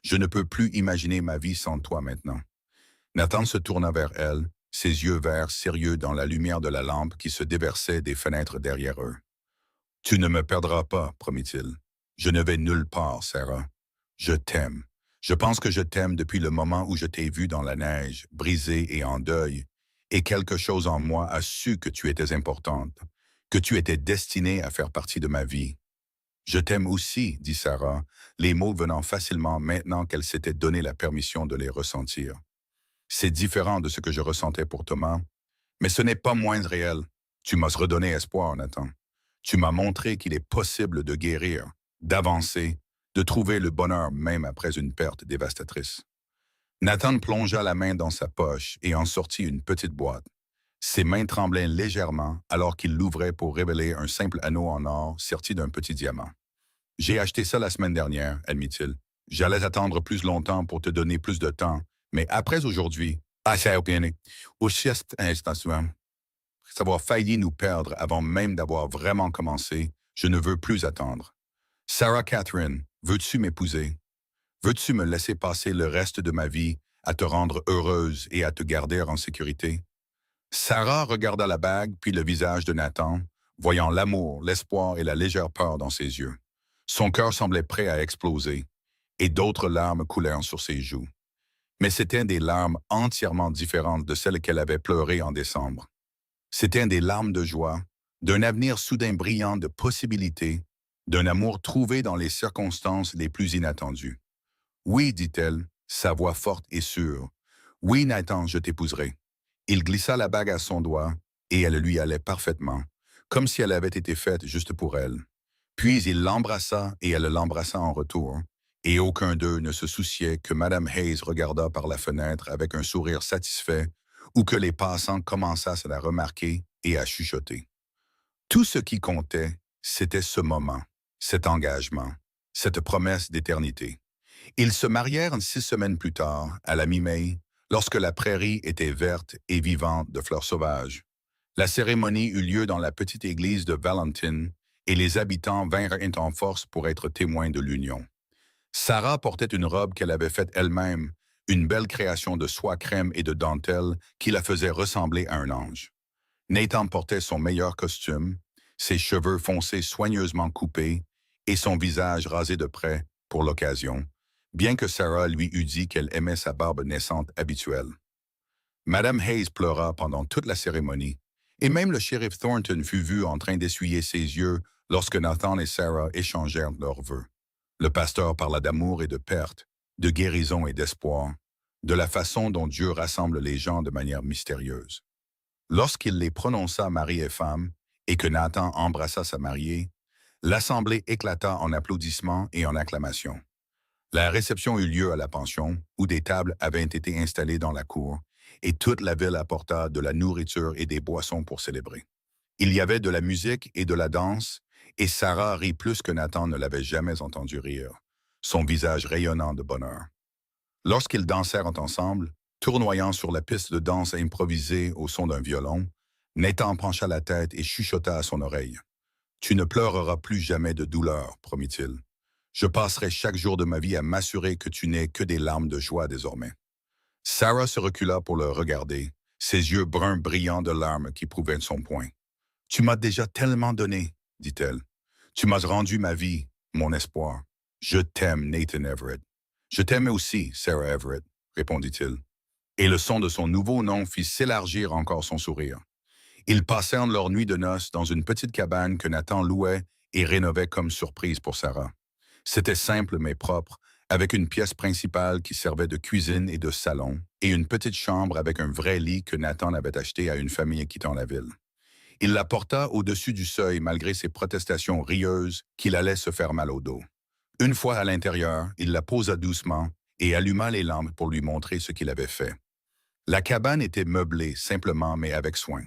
Speaker 1: Je ne peux plus imaginer ma vie sans toi maintenant. Nathan se tourna vers elle, ses yeux verts sérieux dans la lumière de la lampe qui se déversait des fenêtres derrière eux. « Tu ne me perdras pas, promit-il. Je ne vais nulle part, Sarah. Je t'aime. Je pense que je t'aime depuis le moment où je t'ai vue dans la neige, brisée et en deuil, et quelque chose en moi a su que tu étais importante, que tu étais destinée à faire partie de ma vie. Je t'aime aussi, dit Sarah, les mots venant facilement maintenant qu'elle s'était donné la permission de les ressentir. C'est différent de ce que je ressentais pour Thomas, mais ce n'est pas moins réel. Tu m'as redonné espoir, Nathan. Tu m'as montré qu'il est possible de guérir, d'avancer, de trouver le bonheur même après une perte dévastatrice. Nathan plongea la main dans sa poche et en sortit une petite boîte. Ses mains tremblaient légèrement alors qu'il l'ouvrait pour révéler un simple anneau en or serti d'un petit diamant. « J'ai acheté ça la semaine dernière, admit-il. J'allais attendre plus longtemps pour te donner plus de temps, mais après aujourd'hui, savoir failli nous perdre avant même d'avoir vraiment commencé, je ne veux plus attendre. Sarah Catherine, veux-tu m'épouser? Veux-tu me laisser passer le reste de ma vie à te rendre heureuse et à te garder en sécurité? » Sarah regarda la bague puis le visage de Nathan, voyant l'amour, l'espoir et la légère peur dans ses yeux. Son cœur semblait prêt à exploser, et d'autres larmes coulèrent sur ses joues. Mais c'étaient des larmes entièrement différentes de celles qu'elle avait pleurées en décembre. C'étaient des larmes de joie, d'un avenir soudain brillant de possibilités, d'un amour trouvé dans les circonstances les plus inattendues. « Oui, dit-elle, sa voix forte et sûre. « Oui, Nathan, je t'épouserai. » Il glissa la bague à son doigt, et elle lui allait parfaitement, comme si elle avait été faite juste pour elle. Puis il l'embrassa et elle l'embrassa en retour, et aucun d'eux ne se souciait que Madame Hayes regardât par la fenêtre avec un sourire satisfait ou que les passants commençassent à la remarquer et à chuchoter. Tout ce qui comptait, c'était ce moment, cet engagement, cette promesse d'éternité. Ils se marièrent 6 semaines plus tard, à la mi-mai, lorsque la prairie était verte et vivante de fleurs sauvages. La cérémonie eut lieu dans la petite église de Valentine et les habitants vinrent en force pour être témoins de l'union. Sarah portait une robe qu'elle avait faite elle-même, une belle création de soie crème et de dentelle qui la faisait ressembler à un ange. Nathan portait son meilleur costume, ses cheveux foncés soigneusement coupés et son visage rasé de près pour l'occasion, bien que Sarah lui eût dit qu'elle aimait sa barbe naissante habituelle. Madame Hayes pleura pendant toute la cérémonie, et même le shérif Thornton fut vu en train d'essuyer ses yeux lorsque Nathan et Sarah échangèrent leurs vœux. Le pasteur parla d'amour et de perte, de guérison et d'espoir, de la façon dont Dieu rassemble les gens de manière mystérieuse. Lorsqu'il les prononça mari et femme, et que Nathan embrassa sa mariée, l'assemblée éclata en applaudissements et en acclamations. La réception eut lieu à la pension, où des tables avaient été installées dans la cour, et toute la ville apporta de la nourriture et des boissons pour célébrer. Il y avait de la musique et de la danse, et Sarah rit plus que Nathan ne l'avait jamais entendu rire, son visage rayonnant de bonheur. Lorsqu'ils dansèrent ensemble, tournoyant sur la piste de danse improvisée au son d'un violon, Nathan pencha la tête et chuchota à son oreille. « Tu ne pleureras plus jamais de douleur, promit-il. Je passerai chaque jour de ma vie à m'assurer que tu n'aies que des larmes de joie désormais. » Sarah se recula pour le regarder, ses yeux bruns brillants de larmes qui prouvaient son point. « Tu m'as déjà tellement donné, dit-elle. Tu m'as rendu ma vie, mon espoir. Je t'aime, Nathan Everett. Je t'aime aussi, Sarah Everett, répondit-il. Et le son de son nouveau nom fit s'élargir encore son sourire. Ils passèrent leur nuit de noces dans une petite cabane que Nathan louait et rénovait comme surprise pour Sarah. C'était simple mais propre, avec une pièce principale qui servait de cuisine et de salon, et une petite chambre avec un vrai lit que Nathan avait acheté à une famille quittant la ville. Il la porta au-dessus du seuil malgré ses protestations rieuses qu'il allait se faire mal au dos. Une fois à l'intérieur, il la posa doucement et alluma les lampes pour lui montrer ce qu'il avait fait. La cabane était meublée simplement mais avec soin.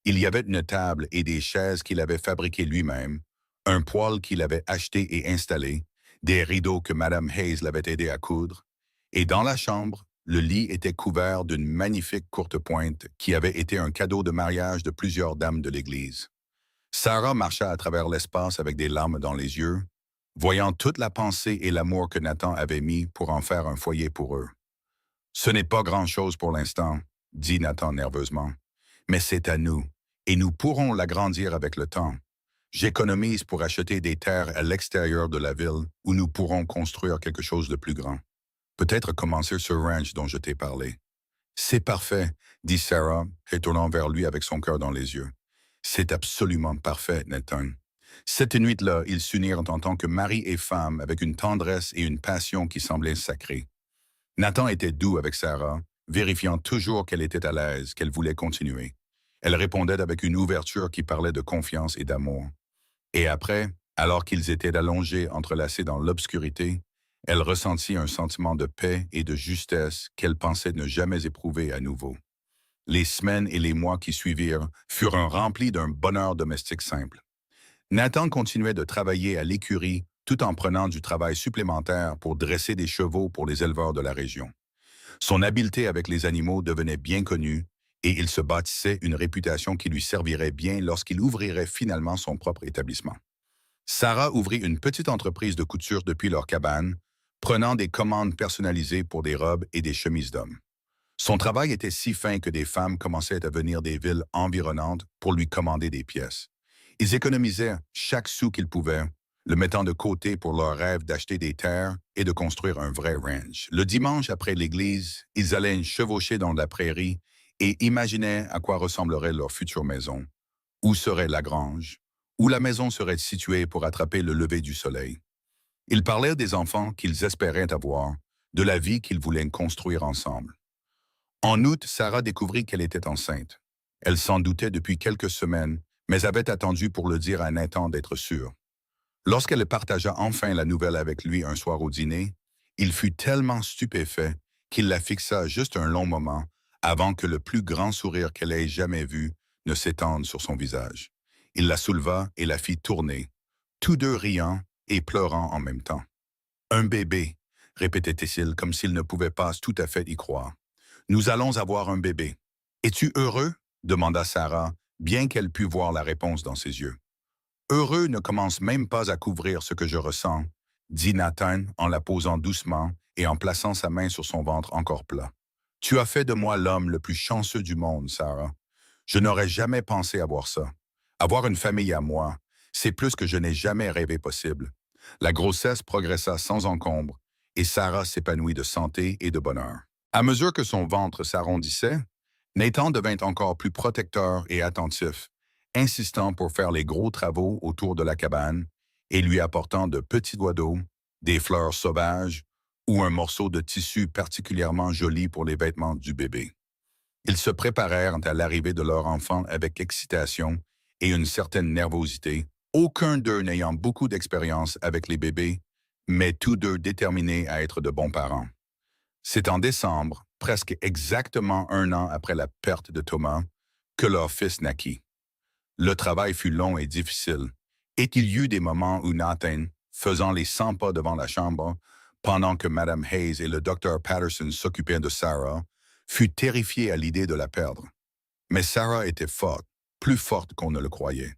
Speaker 1: Il y avait une table et des chaises qu'il avait fabriquées lui-même, un poêle qu'il avait acheté et installé, des rideaux que Madame Hayes l'avait aidé à coudre, et dans la chambre, le lit était couvert d'une magnifique courte pointe qui avait été un cadeau de mariage de plusieurs dames de l'Église. Sarah marcha à travers l'espace avec des larmes dans les yeux, voyant toute la pensée et l'amour que Nathan avait mis pour en faire un foyer pour eux. Ce n'est pas grand-chose pour l'instant, dit Nathan nerveusement, mais c'est à nous, et nous pourrons l'agrandir avec le temps. J'économise pour acheter des terres à l'extérieur de la ville où nous pourrons construire quelque chose de plus grand. Peut-être commencer ce ranch dont je t'ai parlé. C'est parfait, dit Sarah, retournant vers lui avec son cœur dans les yeux. C'est absolument parfait, Nathan. Cette nuit-là, ils s'unirent en tant que mari et femme avec une tendresse et une passion qui semblaient sacrées. Nathan était doux avec Sarah, vérifiant toujours qu'elle était à l'aise, qu'elle voulait continuer. Elle répondait avec une ouverture qui parlait de confiance et d'amour. Et après, alors qu'ils étaient allongés entrelacés dans l'obscurité, elle ressentit un sentiment de paix et de justesse qu'elle pensait ne jamais éprouver à nouveau. Les semaines et les mois qui suivirent furent remplis d'un bonheur domestique simple. Nathan continuait de travailler à l'écurie tout en prenant du travail supplémentaire pour dresser des chevaux pour les éleveurs de la région. Son habileté avec les animaux devenait bien connue et il se bâtissait une réputation qui lui servirait bien lorsqu'il ouvrirait finalement son propre établissement. Sarah ouvrit une petite entreprise de couture depuis leur cabane, prenant des commandes personnalisées pour des robes et des chemises d'hommes. Son travail était si fin que des femmes commençaient à venir des villes environnantes pour lui commander des pièces. Ils économisaient chaque sou qu'ils pouvaient, le mettant de côté pour leur rêve d'acheter des terres et de construire un vrai ranch. Le dimanche après l'église, ils allaient chevaucher dans la prairie et imaginaient à quoi ressemblerait leur future maison, où serait la grange, où la maison serait située pour attraper le lever du soleil. Ils parlaient des enfants qu'ils espéraient avoir, de la vie qu'ils voulaient construire ensemble. En août, Sarah découvrit qu'elle était enceinte. Elle s'en doutait depuis quelques semaines, mais avait attendu pour le dire à Nathan d'être sûre. Lorsqu'elle partagea enfin la nouvelle avec lui un soir au dîner, il fut tellement stupéfait qu'il la fixa juste un long moment avant que le plus grand sourire qu'elle ait jamais vu ne s'étende sur son visage. Il la souleva et la fit tourner, tous deux riant et pleurant en même temps. « Un bébé », répétait-il comme s'il ne pouvait pas tout à fait y croire. « Nous allons avoir un bébé. Es-tu heureux » demanda Sarah, bien qu'elle pût voir la réponse dans ses yeux. « Heureux ne commence même pas à couvrir ce que je ressens », dit Nathan en la posant doucement et en plaçant sa main sur son ventre encore plat. « Tu as fait de moi l'homme le plus chanceux du monde, Sarah. Je n'aurais jamais pensé avoir ça. Avoir une famille à moi, c'est plus que je n'ai jamais rêvé possible. » La grossesse progressa sans encombre et Sarah s'épanouit de santé et de bonheur. À mesure que son ventre s'arrondissait, Nathan devint encore plus protecteur et attentif, insistant pour faire les gros travaux autour de la cabane et lui apportant de petits doigts d'eau, des fleurs sauvages ou un morceau de tissu particulièrement joli pour les vêtements du bébé. Ils se préparèrent à l'arrivée de leur enfant avec excitation et une certaine nervosité, aucun d'eux n'ayant beaucoup d'expérience avec les bébés, mais tous deux déterminés à être de bons parents. C'est en décembre, presque exactement un an après la perte de Thomas, que leur fils naquit. Le travail fut long et difficile, et il y eut des moments où Nathan, faisant les 100 pas devant la chambre, pendant que Madame Hayes et le docteur Patterson s'occupaient de Sarah, fut terrifié à l'idée de la perdre. Mais Sarah était forte, plus forte qu'on ne le croyait.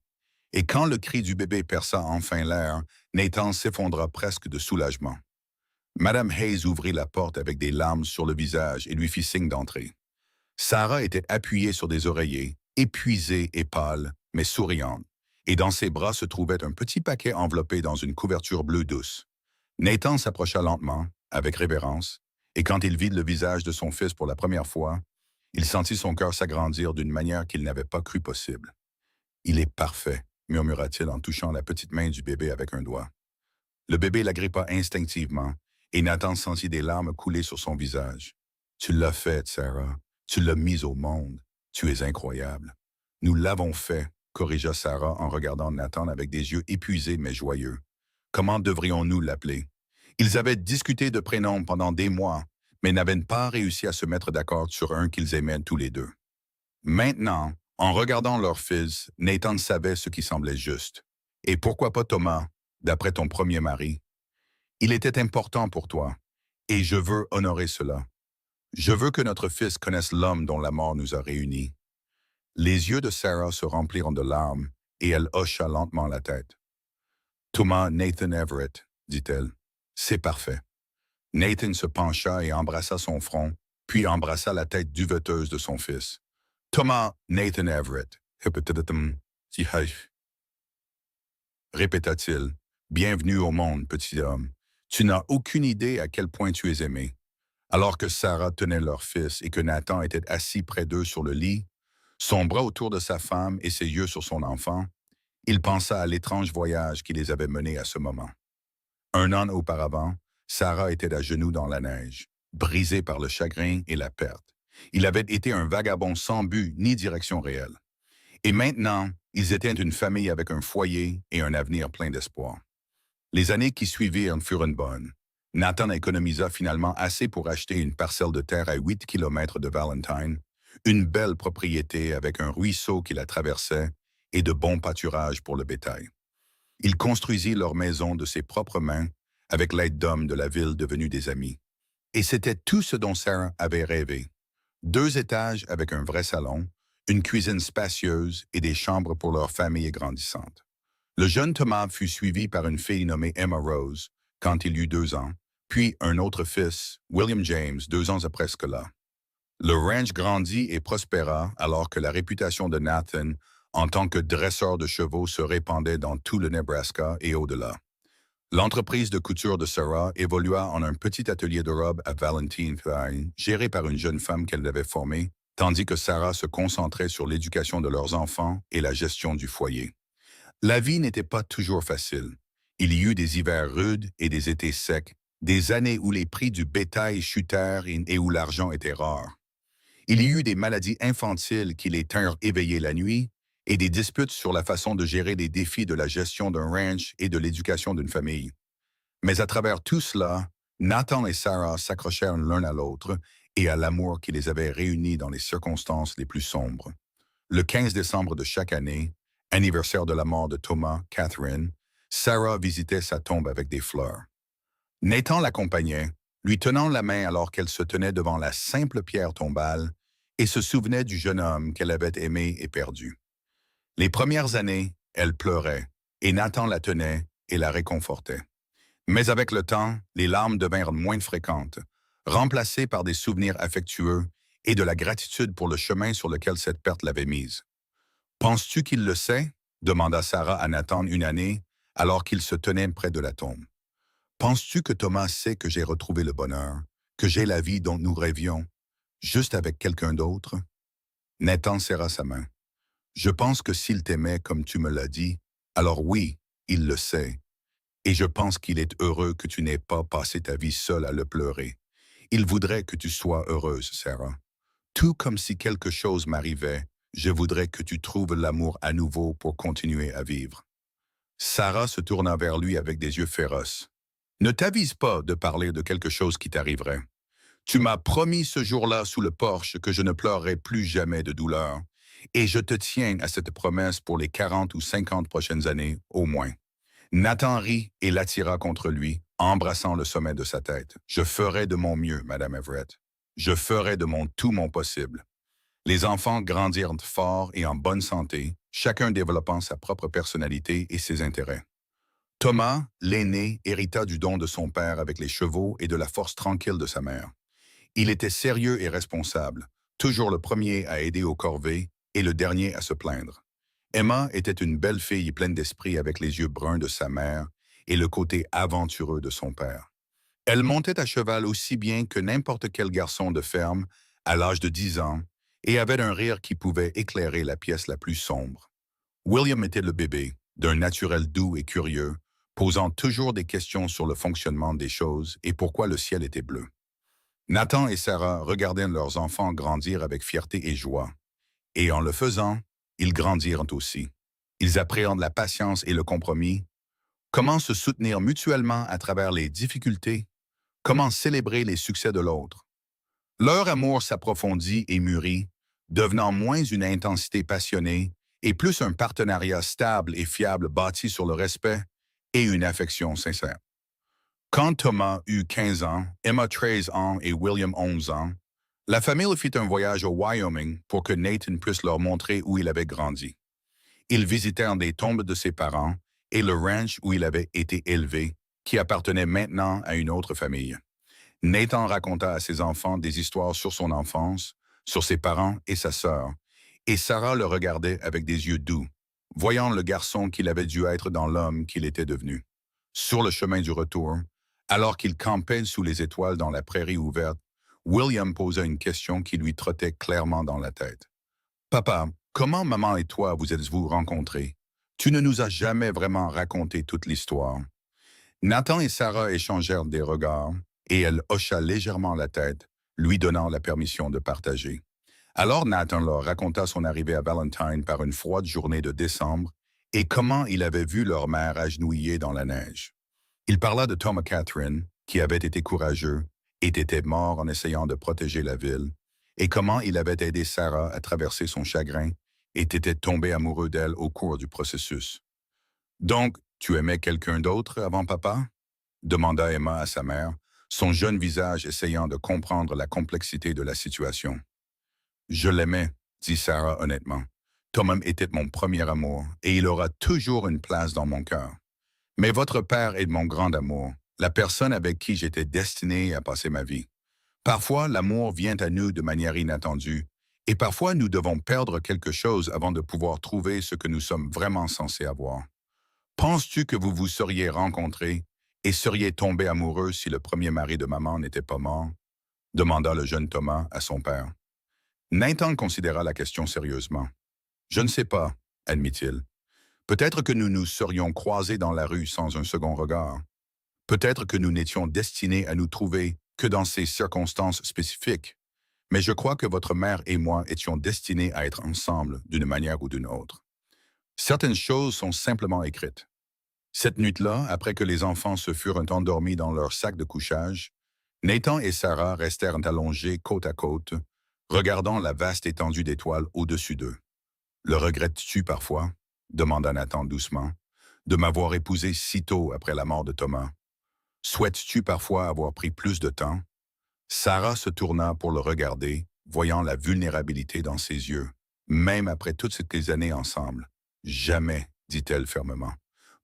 Speaker 1: Et quand le cri du bébé perça enfin l'air, Nathan s'effondra presque de soulagement. Madame Hayes ouvrit la porte avec des larmes sur le visage et lui fit signe d'entrer. Sarah était appuyée sur des oreillers, épuisée et pâle, mais souriante, et dans ses bras se trouvait un petit paquet enveloppé dans une couverture bleue douce. Nathan s'approcha lentement, avec révérence, Et quand il vit le visage de son fils pour la première fois, il sentit son cœur s'agrandir d'une manière qu'il n'avait pas cru possible. Il est parfait, murmura-t-il en touchant la petite main du bébé avec un doigt. Le bébé l'agrippa instinctivement, et Nathan sentit des larmes couler sur son visage. Tu l'as fait, Sarah. Tu l'as mise au monde. Tu es incroyable. Nous l'avons fait, corrigea Sarah en regardant Nathan avec des yeux épuisés mais joyeux. Comment devrions-nous l'appeler? Ils avaient discuté de prénoms pendant des mois, mais n'avaient pas réussi à se mettre d'accord sur un qu'ils aimaient tous les deux. Maintenant, en regardant leur fils, Nathan savait ce qui semblait juste. Et pourquoi pas Thomas, d'après ton premier mari? Il était important pour toi, et je veux honorer cela. Je veux que notre fils connaisse l'homme dont la mort nous a réunis. Les yeux de Sarah se remplirent de larmes, et elle hocha lentement la tête. Thomas Nathan Everett, dit-elle. C'est parfait. Nathan se pencha et embrassa son front, puis embrassa la tête duveteuse de son fils. Thomas Nathan Everett, répéta-t-il. Bienvenue au monde, petit homme. Tu n'as aucune idée à quel point tu es aimé. Alors que Sarah tenait leur fils et que Nathan était assis près d'eux sur le lit, son bras autour de sa femme et ses yeux sur son enfant, il pensa à l'étrange voyage qui les avait menés à ce moment. 1 an auparavant, Sarah était à genoux dans la neige, brisée par le chagrin et la perte. Il avait été un vagabond sans but ni direction réelle. Et maintenant, ils étaient une famille avec un foyer et un avenir plein d'espoir. Les années qui suivirent furent bonnes. Nathan économisa finalement assez pour acheter une parcelle de terre à 8 kilomètres de Valentine, une belle propriété avec un ruisseau qui la traversait et de bons pâturages pour le bétail. Il construisit leur maison de ses propres mains avec l'aide d'hommes de la ville devenus des amis. Et c'était tout ce dont Sarah avait rêvé. 2 étages avec un vrai salon, une cuisine spacieuse et des chambres pour leur famille grandissante. Le jeune Thomas fut suivi par une fille nommée Emma Rose quand il eut 2 ans, puis un autre fils, William James, 2 ans après cela. Le ranch grandit et prospéra alors que la réputation de Nathan en tant que dresseur de chevaux se répandait dans tout le Nebraska et au-delà. L'entreprise de couture de Sarah évolua en un petit atelier de robes à Valentine, géré par une jeune femme qu'elle avait formée, tandis que Sarah se concentrait sur l'éducation de leurs enfants et la gestion du foyer. La vie n'était pas toujours facile. Il y eut des hivers rudes et des étés secs, des années où les prix du bétail chutèrent et où l'argent était rare. Il y eut des maladies infantiles qui les tinrent éveillés la nuit et des disputes sur la façon de gérer les défis de la gestion d'un ranch et de l'éducation d'une famille. Mais à travers tout cela, Nathan et Sarah s'accrochèrent l'un à l'autre et à l'amour qui les avait réunis dans les circonstances les plus sombres. Le 15 décembre de chaque année, anniversaire de la mort de Thomas, Catherine, Sarah visitait sa tombe avec des fleurs. Nathan l'accompagnait, lui tenant la main alors qu'elle se tenait devant la simple pierre tombale et se souvenait du jeune homme qu'elle avait aimé et perdu. Les premières années, elle pleurait, et Nathan la tenait et la réconfortait. Mais avec le temps, les larmes devinrent moins fréquentes, remplacées par des souvenirs affectueux et de la gratitude pour le chemin sur lequel cette perte l'avait mise. « Penses-tu qu'il le sait ?» demanda Sarah à Nathan une année, alors qu'il se tenait près de la tombe. « Penses-tu que Thomas sait que j'ai retrouvé le bonheur, que j'ai la vie dont nous rêvions, juste avec quelqu'un d'autre ?» Nathan serra sa main. « Je pense que s'il t'aimait comme tu me l'as dit, alors oui, il le sait. Et je pense qu'il est heureux que tu n'aies pas passé ta vie seule à le pleurer. Il voudrait que tu sois heureuse, Sarah. Tout comme si quelque chose m'arrivait, je voudrais que tu trouves l'amour à nouveau pour continuer à vivre. » Sarah se tourna vers lui avec des yeux féroces. « Ne t'avise pas de parler de quelque chose qui t'arriverait. Tu m'as promis ce jour-là sous le porche que je ne pleurerai plus jamais de douleur, et je te tiens à cette promesse pour les 40 ou 50 prochaines années, au moins. » Nathan rit et l'attira contre lui, embrassant le sommet de sa tête. « Je ferai de mon mieux, Madame Everett. Je ferai de tout mon possible. » Les enfants grandirent forts et en bonne santé, chacun développant sa propre personnalité et ses intérêts. Thomas, l'aîné, hérita du don de son père avec les chevaux et de la force tranquille de sa mère. Il était sérieux et responsable, toujours le premier à aider aux corvées et le dernier à se plaindre. Emma était une belle fille pleine d'esprit avec les yeux bruns de sa mère et le côté aventureux de son père. Elle montait à cheval aussi bien que n'importe quel garçon de ferme à l'âge de 10 ans et avait un rire qui pouvait éclairer la pièce la plus sombre. William était le bébé, d'un naturel doux et curieux, posant toujours des questions sur le fonctionnement des choses et pourquoi le ciel était bleu. Nathan et Sarah regardaient leurs enfants grandir avec fierté et joie, et en le faisant, ils grandirent aussi. Ils appréhendent la patience et le compromis, comment se soutenir mutuellement à travers les difficultés, comment célébrer les succès de l'autre. Leur amour s'approfondit et mûrit, devenant moins une intensité passionnée et plus un partenariat stable et fiable bâti sur le respect et une affection sincère. Quand Thomas eut 15 ans, Emma 13 ans et William 11 ans, la famille fit un voyage au Wyoming pour que Nathan puisse leur montrer où il avait grandi. Ils visitèrent des tombes de ses parents et le ranch où il avait été élevé, qui appartenait maintenant à une autre famille. Nathan raconta à ses enfants des histoires sur son enfance, sur ses parents et sa sœur, et Sarah le regardait avec des yeux doux, voyant le garçon qu'il avait dû être dans l'homme qu'il était devenu. Sur le chemin du retour, alors qu'il campait sous les étoiles dans la prairie ouverte, William posa une question qui lui trottait clairement dans la tête. Papa, comment maman et toi vous êtes-vous rencontrés? Tu ne nous as jamais vraiment raconté toute l'histoire. Nathan et Sarah échangèrent des regards, et elle hocha légèrement la tête, lui donnant la permission de partager. Alors Nathan leur raconta son arrivée à Valentine par une froide journée de décembre et comment il avait vu leur mère agenouillée dans la neige. Il parla de Thomas Catherine, qui avait été courageux et était mort en essayant de protéger la ville, et comment il avait aidé Sarah à traverser son chagrin et était tombé amoureux d'elle au cours du processus. Donc, tu aimais quelqu'un d'autre avant papa? Demanda Emma à sa mère, son jeune visage essayant de comprendre la complexité de la situation. Je l'aimais, dit Sarah honnêtement. Thomas était mon premier amour et il aura toujours une place dans mon cœur. Mais votre père est mon grand amour, la personne avec qui j'étais destiné à passer ma vie. Parfois, l'amour vient à nous de manière inattendue et parfois nous devons perdre quelque chose avant de pouvoir trouver ce que nous sommes vraiment censés avoir. Penses-tu que vous vous seriez rencontrés et seriez tombés amoureux si le premier mari de maman n'était pas mort? Demanda le jeune Thomas à son père. Nathan considéra la question sérieusement. Je ne sais pas, admit-il. Peut-être que nous nous serions croisés dans la rue sans un second regard. Peut-être que nous n'étions destinés à nous trouver que dans ces circonstances spécifiques. Mais je crois que votre mère et moi étions destinés à être ensemble d'une manière ou d'une autre. Certaines choses sont simplement écrites. Cette nuit-là, après que les enfants se furent endormis dans leur sac de couchage, Nathan et Sarah restèrent allongés côte à côte, regardant la vaste étendue d'étoiles au-dessus d'eux. Le regrettes-tu parfois, demanda Nathan doucement, de m'avoir épousé si tôt après la mort de Thomas? Souhaites-tu parfois avoir pris plus de temps? Sarah se tourna pour le regarder, voyant la vulnérabilité dans ses yeux, même après toutes ces années ensemble. Jamais, dit-elle fermement.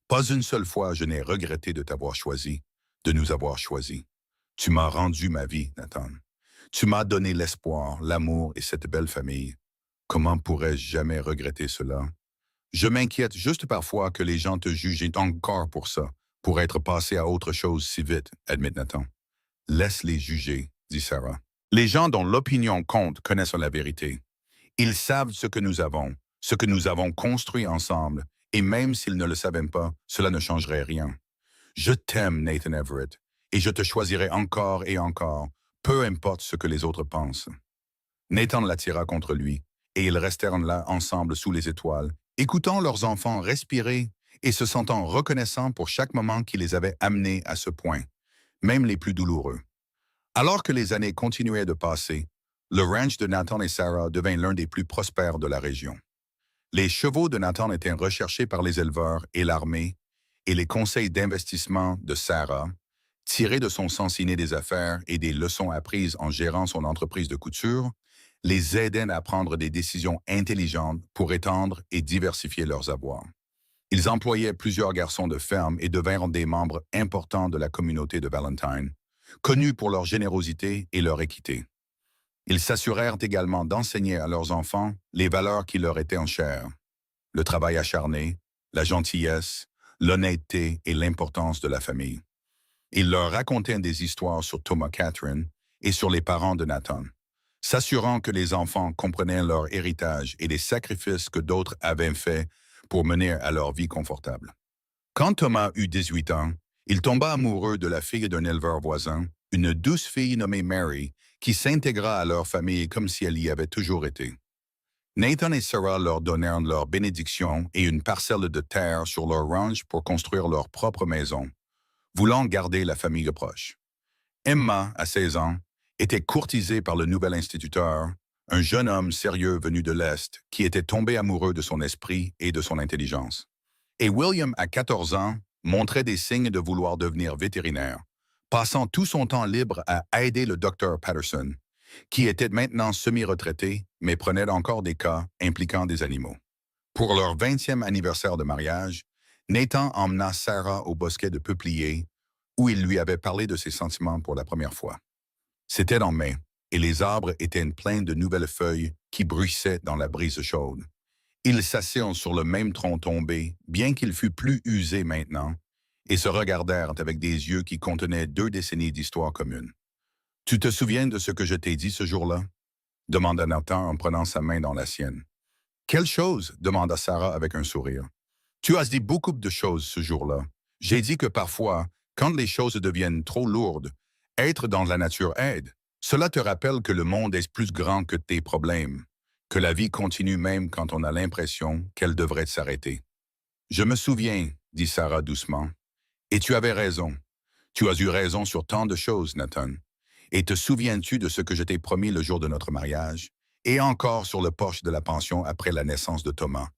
Speaker 1: Pas une seule fois je n'ai regretté de t'avoir choisi, de nous avoir choisis. Tu m'as rendu ma vie, Nathan. Tu m'as donné l'espoir, l'amour et cette belle famille. Comment pourrais-je jamais regretter cela? Je m'inquiète juste parfois que les gens te jugent encore pour ça, pour être passé à autre chose si vite, admet Nathan. Laisse-les juger, dit Sarah. Les gens dont l'opinion compte connaissent la vérité. Ils savent ce que nous avons construit ensemble, et même s'ils ne le savaient pas, cela ne changerait rien. Je t'aime, Nathan Everett, et je te choisirai encore et encore, peu importe ce que les autres pensent. Nathan l'attira contre lui, et ils restèrent là ensemble sous les étoiles, écoutant leurs enfants respirer et se sentant reconnaissants pour chaque moment qui les avait amenés à ce point, même les plus douloureux. Alors que les années continuaient de passer, le ranch de Nathan et Sarah devint l'un des plus prospères de la région. Les chevaux de Nathan étaient recherchés par les éleveurs et l'armée, et les conseils d'investissement de Sarah, tirés de son sens inné des affaires et des leçons apprises en gérant son entreprise de couture, les aidaient à prendre des décisions intelligentes pour étendre et diversifier leurs avoirs. Ils employaient plusieurs garçons de ferme et devinrent des membres importants de la communauté de Valentine, connus pour leur générosité et leur équité. Ils s'assurèrent également d'enseigner à leurs enfants les valeurs qui leur étaient en chair, le travail acharné, la gentillesse, l'honnêteté et l'importance de la famille. Il leur racontait des histoires sur Thomas Catherine et sur les parents de Nathan, s'assurant que les enfants comprenaient leur héritage et les sacrifices que d'autres avaient faits pour mener à leur vie confortable. Quand Thomas eut 18 ans, il tomba amoureux de la fille d'un éleveur voisin, une douce fille nommée Mary, qui s'intégra à leur famille comme si elle y avait toujours été. Nathan et Sarah leur donnèrent leur bénédiction et une parcelle de terre sur leur ranch pour construire leur propre maison, voulant garder la famille proche. Emma, à 16 ans, était courtisée par le nouvel instituteur, un jeune homme sérieux venu de l'Est qui était tombé amoureux de son esprit et de son intelligence. Et William, à 14 ans, montrait des signes de vouloir devenir vétérinaire, passant tout son temps libre à aider le docteur Patterson, qui était maintenant semi-retraité, mais prenait encore des cas impliquant des animaux. Pour leur 20e anniversaire de mariage, Nathan emmena Sarah au bosquet de peupliers, où il lui avait parlé de ses sentiments pour la première fois. C'était en mai, et les arbres étaient pleins de nouvelles feuilles qui bruissaient dans la brise chaude. Ils s'assirent sur le même tronc tombé, bien qu'il fût plus usé maintenant, et se regardèrent avec des yeux qui contenaient 2 décennies d'histoire commune. « Tu te souviens de ce que je t'ai dit ce jour-là » demanda Nathan en prenant sa main dans la sienne. « Quelle chose » demanda Sarah avec un sourire. « Tu as dit beaucoup de choses ce jour-là. J'ai dit que parfois, quand les choses deviennent trop lourdes, être dans la nature aide. Cela te rappelle que le monde est plus grand que tes problèmes, que la vie continue même quand on a l'impression qu'elle devrait s'arrêter. »« Je me souviens, » dit Sarah doucement, « et tu avais raison. Tu as eu raison sur tant de choses, Nathan. Et te souviens-tu de ce que je t'ai promis le jour de notre mariage, et encore sur le porche de la pension après la naissance de Thomas? »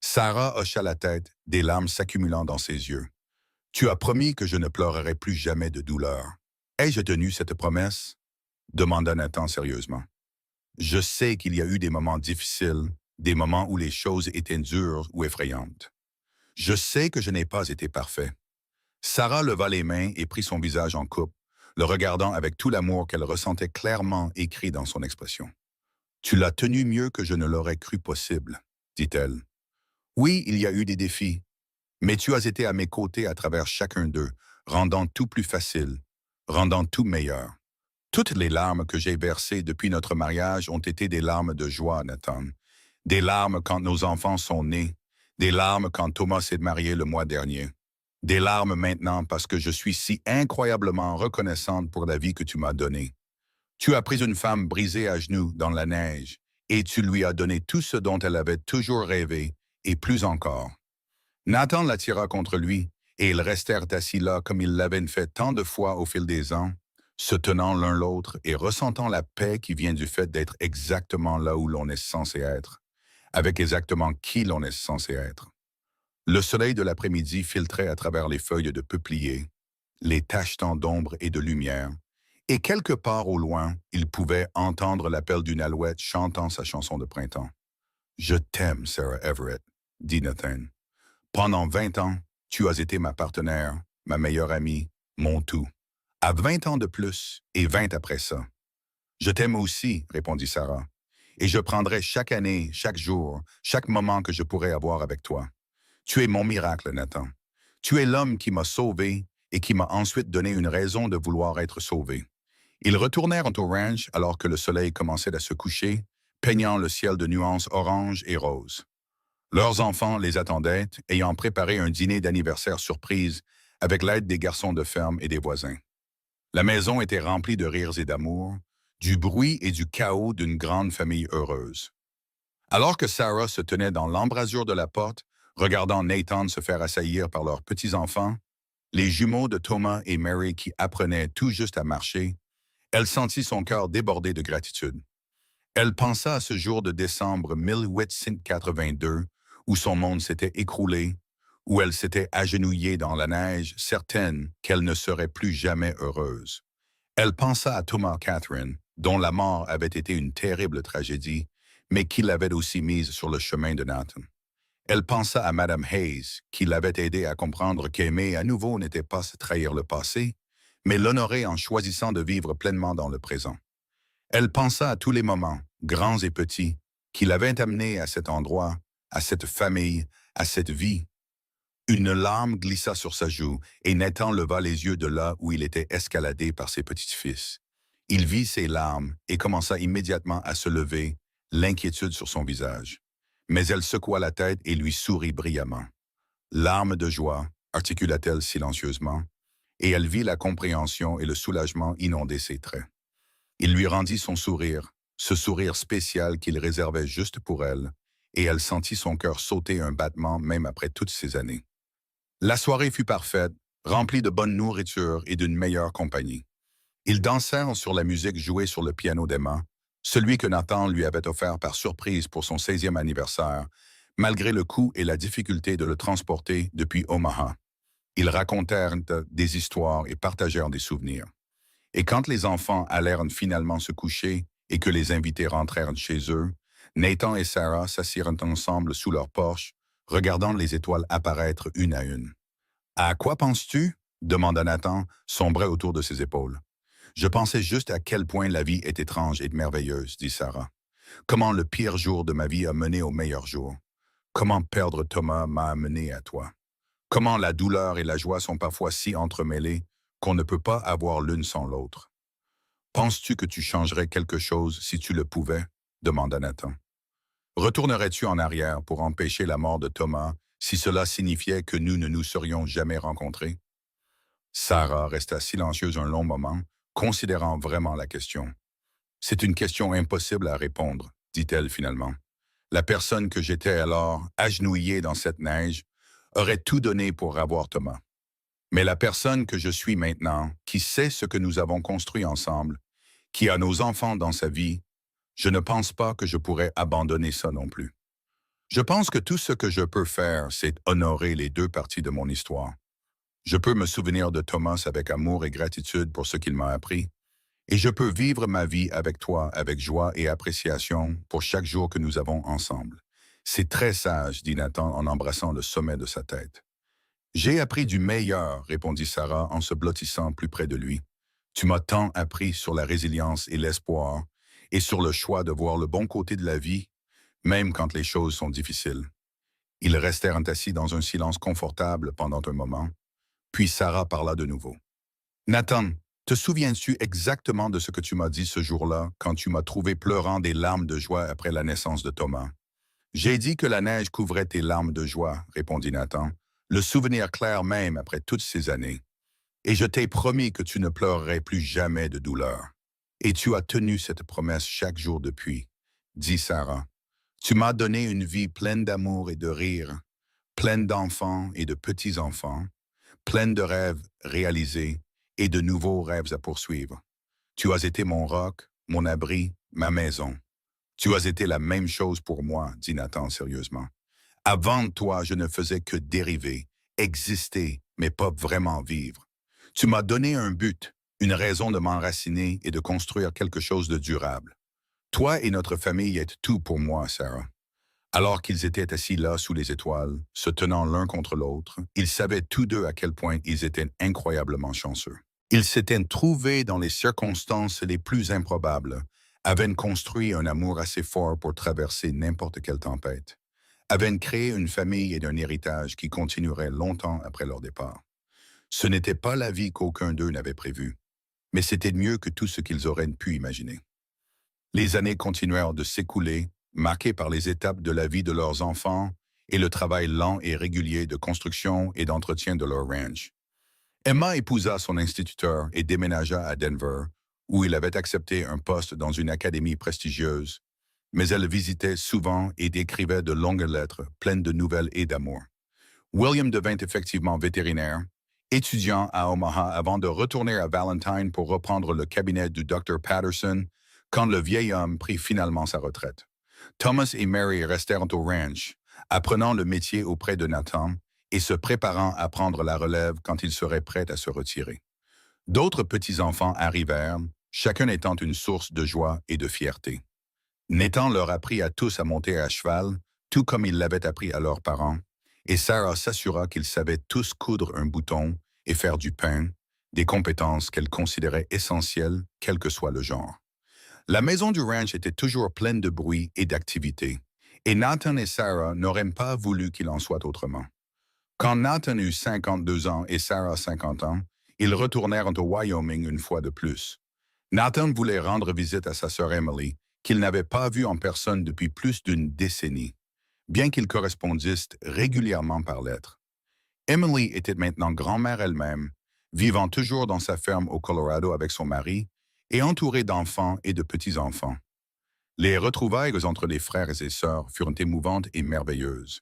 Speaker 1: Sarah hocha la tête, des larmes s'accumulant dans ses yeux. « Tu as promis que je ne pleurerai plus jamais de douleur. Ai-je tenu cette promesse? » demanda Nathan sérieusement. « Je sais qu'il y a eu des moments difficiles, des moments où les choses étaient dures ou effrayantes. Je sais que je n'ai pas été parfait. » Sarah leva les mains et prit son visage en coupe, le regardant avec tout l'amour qu'elle ressentait clairement écrit dans son expression. « Tu l'as tenu mieux que je ne l'aurais cru possible, » dit-elle. « Oui, il y a eu des défis, mais tu as été à mes côtés à travers chacun d'eux, rendant tout plus facile, rendant tout meilleur. Toutes les larmes que j'ai versées depuis notre mariage ont été des larmes de joie, Nathan. Des larmes quand nos enfants sont nés, des larmes quand Thomas s'est marié le mois dernier. Des larmes maintenant parce que je suis si incroyablement reconnaissante pour la vie que tu m'as donnée. Tu as pris une femme brisée à genoux dans la neige et tu lui as donné tout ce dont elle avait toujours rêvé, et plus encore. » Nathan l'attira contre lui, et ils restèrent assis là comme ils l'avaient fait tant de fois au fil des ans, se tenant l'un l'autre et ressentant la paix qui vient du fait d'être exactement là où l'on est censé être, avec exactement qui l'on est censé être. Le soleil de l'après-midi filtrait à travers les feuilles de peuplier, les tachetant d'ombre et de lumière, et quelque part au loin, il pouvait entendre l'appel d'une alouette chantant sa chanson de printemps. « Je t'aime, Sarah Everett, » dit Nathan. « Pendant 20 ans, tu as été ma partenaire, ma meilleure amie, mon tout. À 20 ans de plus et 20 après ça. »« Je t'aime aussi, » répondit Sarah, « et je prendrai chaque année, chaque jour, chaque moment que je pourrai avoir avec toi. Tu es mon miracle, Nathan. Tu es l'homme qui m'a sauvé et qui m'a ensuite donné une raison de vouloir être sauvé. » Ils retournèrent au ranch alors que le soleil commençait à se coucher, peignant le ciel de nuances orange et rose. Leurs enfants les attendaient, ayant préparé un dîner d'anniversaire surprise avec l'aide des garçons de ferme et des voisins. La maison était remplie de rires et d'amour, du bruit et du chaos d'une grande famille heureuse. Alors que Sarah se tenait dans l'embrasure de la porte, regardant Nathan se faire assaillir par leurs petits-enfants, les jumeaux de Thomas et Mary qui apprenaient tout juste à marcher, elle sentit son cœur déborder de gratitude. Elle pensa à ce jour de décembre 1882 où son monde s'était écroulé, où elle s'était agenouillée dans la neige, certaine qu'elle ne serait plus jamais heureuse. Elle pensa à Thomas Catherine, dont la mort avait été une terrible tragédie, mais qui l'avait aussi mise sur le chemin de Nathan. Elle pensa à Madame Hayes, qui l'avait aidée à comprendre qu'aimer à nouveau n'était pas se trahir le passé, mais l'honorer en choisissant de vivre pleinement dans le présent. Elle pensa à tous les moments, grands et petits, qui l'avaient amenée à cet endroit, à cette famille, à cette vie. Une larme glissa sur sa joue, et Nathan leva les yeux de là où il était escaladé par ses petits-fils. Il vit ses larmes et commença immédiatement à se lever, l'inquiétude sur son visage. Mais elle secoua la tête et lui sourit brillamment. Larmes de joie, articula-t-elle silencieusement, et elle vit la compréhension et le soulagement inonder ses traits. Il lui rendit son sourire, ce sourire spécial qu'il réservait juste pour elle, et elle sentit son cœur sauter un battement même après toutes ces années. La soirée fut parfaite, remplie de bonne nourriture et d'une meilleure compagnie. Ils dansèrent sur la musique jouée sur le piano d'Emma, celui que Nathan lui avait offert par surprise pour son 16e anniversaire, malgré le coût et la difficulté de le transporter depuis Omaha. Ils racontèrent des histoires et partagèrent des souvenirs. Et quand les enfants allèrent finalement se coucher et que les invités rentrèrent chez eux, Nathan et Sarah s'assirent ensemble sous leur porche, regardant les étoiles apparaître une à une. « À quoi penses-tu » demanda Nathan, sombré autour de ses épaules. « Je pensais juste à quel point la vie est étrange et merveilleuse, dit Sarah. Comment le pire jour de ma vie a mené au meilleur jour. Comment perdre Thomas m'a amené à toi. Comment la douleur et la joie sont parfois si entremêlées qu'on ne peut pas avoir l'une sans l'autre. Penses-tu que tu changerais quelque chose si tu le pouvais? Demanda Nathan. Retournerais-tu en arrière pour empêcher la mort de Thomas si cela signifiait que nous ne nous serions jamais rencontrés? Sarah resta silencieuse un long moment, considérant vraiment la question. C'est une question impossible à répondre, dit-elle finalement. La personne que j'étais alors, agenouillée dans cette neige, aurait tout donné pour avoir Thomas. Mais la personne que je suis maintenant, qui sait ce que nous avons construit ensemble, qui a nos enfants dans sa vie, je ne pense pas que je pourrais abandonner ça non plus. Je pense que tout ce que je peux faire, c'est honorer les deux parties de mon histoire. Je peux me souvenir de Thomas avec amour et gratitude pour ce qu'il m'a appris, et je peux vivre ma vie avec toi avec joie et appréciation pour chaque jour que nous avons ensemble. C'est très sage, dit Nathan en embrassant le sommet de sa tête. J'ai appris du meilleur, répondit Sarah en se blottissant plus près de lui. Tu m'as tant appris sur la résilience et l'espoir, et sur le choix de voir le bon côté de la vie, même quand les choses sont difficiles. Ils restèrent assis dans un silence confortable pendant un moment, puis Sarah parla de nouveau. Nathan, te souviens-tu exactement de ce que tu m'as dit ce jour-là quand tu m'as trouvé pleurant des larmes de joie après la naissance de Thomas? J'ai dit que la neige couvrait tes larmes de joie, répondit Nathan, le souvenir clair même après toutes ces années. Et je t'ai promis que tu ne pleurerais plus jamais de douleur. Et tu as tenu cette promesse chaque jour depuis, dit Sarah. Tu m'as donné une vie pleine d'amour et de rire, pleine d'enfants et de petits-enfants, pleine de rêves réalisés et de nouveaux rêves à poursuivre. Tu as été mon roc, mon abri, ma maison. Tu as été la même chose pour moi, dit Nathan sérieusement. Avant toi, je ne faisais que dériver, exister, mais pas vraiment vivre. Tu m'as donné un but, une raison de m'enraciner et de construire quelque chose de durable. Toi et notre famille êtes tout pour moi, Sarah. Alors qu'ils étaient assis là sous les étoiles, se tenant l'un contre l'autre, ils savaient tous deux à quel point ils étaient incroyablement chanceux. Ils s'étaient trouvés dans les circonstances les plus improbables, avaient construit un amour assez fort pour traverser n'importe quelle tempête, avaient créé une famille et un héritage qui continuerait longtemps après leur départ. Ce n'était pas la vie qu'aucun d'eux n'avait prévue, mais c'était mieux que tout ce qu'ils auraient pu imaginer. Les années continuèrent de s'écouler, marquées par les étapes de la vie de leurs enfants et le travail lent et régulier de construction et d'entretien de leur ranch. Emma épousa son instituteur et déménagea à Denver, où il avait accepté un poste dans une académie prestigieuse, mais elle le visitait souvent et écrivait de longues lettres pleines de nouvelles et d'amour. William devint effectivement vétérinaire, étudiant à Omaha avant de retourner à Valentine pour reprendre le cabinet du Dr. Patterson quand le vieil homme prit finalement sa retraite. Thomas et Mary restèrent au ranch, apprenant le métier auprès de Nathan et se préparant à prendre la relève quand il serait prêt à se retirer. D'autres petits-enfants arrivèrent, chacun étant une source de joie et de fierté. Nathan leur apprit à tous à monter à cheval, tout comme il l'avait appris à leurs parents, et Sarah s'assura qu'ils savaient tous coudre un bouton et faire du pain, des compétences qu'elle considérait essentielles, quel que soit le genre. La maison du ranch était toujours pleine de bruit et d'activité, et Nathan et Sarah n'auraient pas voulu qu'il en soit autrement. Quand Nathan eut 52 ans et Sarah 50 ans, ils retournèrent au Wyoming une fois de plus. Nathan voulait rendre visite à sa sœur Emily, qu'il n'avait pas vue en personne depuis plus d'une décennie, bien qu'ils correspondissent régulièrement par lettre. Emily était maintenant grand-mère elle-même, vivant toujours dans sa ferme au Colorado avec son mari et entourée d'enfants et de petits-enfants. Les retrouvailles entre les frères et ses sœurs furent émouvantes et merveilleuses.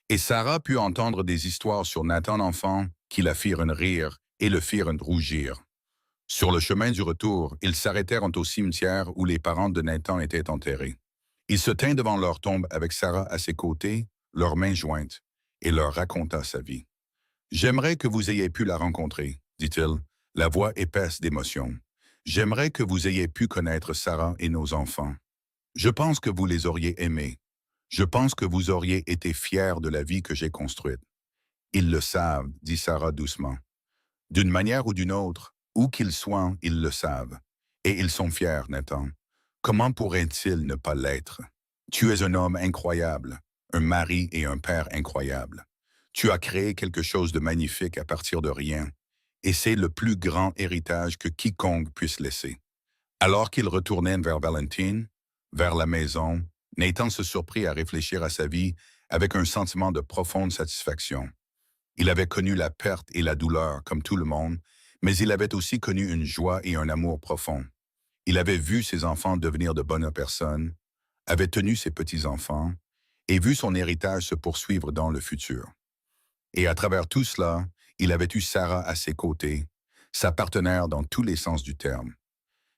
Speaker 1: Et Sarah put entendre des histoires sur Nathan enfant qui la firent rire et le firent rougir. Sur le chemin du retour, ils s'arrêtèrent au cimetière où les parents de Nathan étaient enterrés. Il se tint devant leur tombe avec Sarah à ses côtés, leurs mains jointes, et leur raconta sa vie. J'aimerais que vous ayez pu la rencontrer, dit-il, la voix épaisse d'émotion. J'aimerais que vous ayez pu connaître Sarah et nos enfants. Je pense que vous les auriez aimés. Je pense que vous auriez été fiers de la vie que j'ai construite. Ils le savent, dit Sarah doucement. D'une manière ou d'une autre, où qu'ils soient, ils le savent. Et ils sont fiers, Nathan. Comment pourraient-ils ne pas l'être? Tu es un homme incroyable, un mari et un père incroyables. Tu as créé quelque chose de magnifique à partir de rien, et c'est le plus grand héritage que quiconque puisse laisser. Alors qu'ils retournaient vers Valentine, vers la maison, Nathan se surprit à réfléchir à sa vie avec un sentiment de profonde satisfaction. Il avait connu la perte et la douleur, comme tout le monde, mais il avait aussi connu une joie et un amour profond. Il avait vu ses enfants devenir de bonnes personnes, avait tenu ses petits-enfants, et vu son héritage se poursuivre dans le futur. Et à travers tout cela, il avait eu Sarah à ses côtés, sa partenaire dans tous les sens du terme.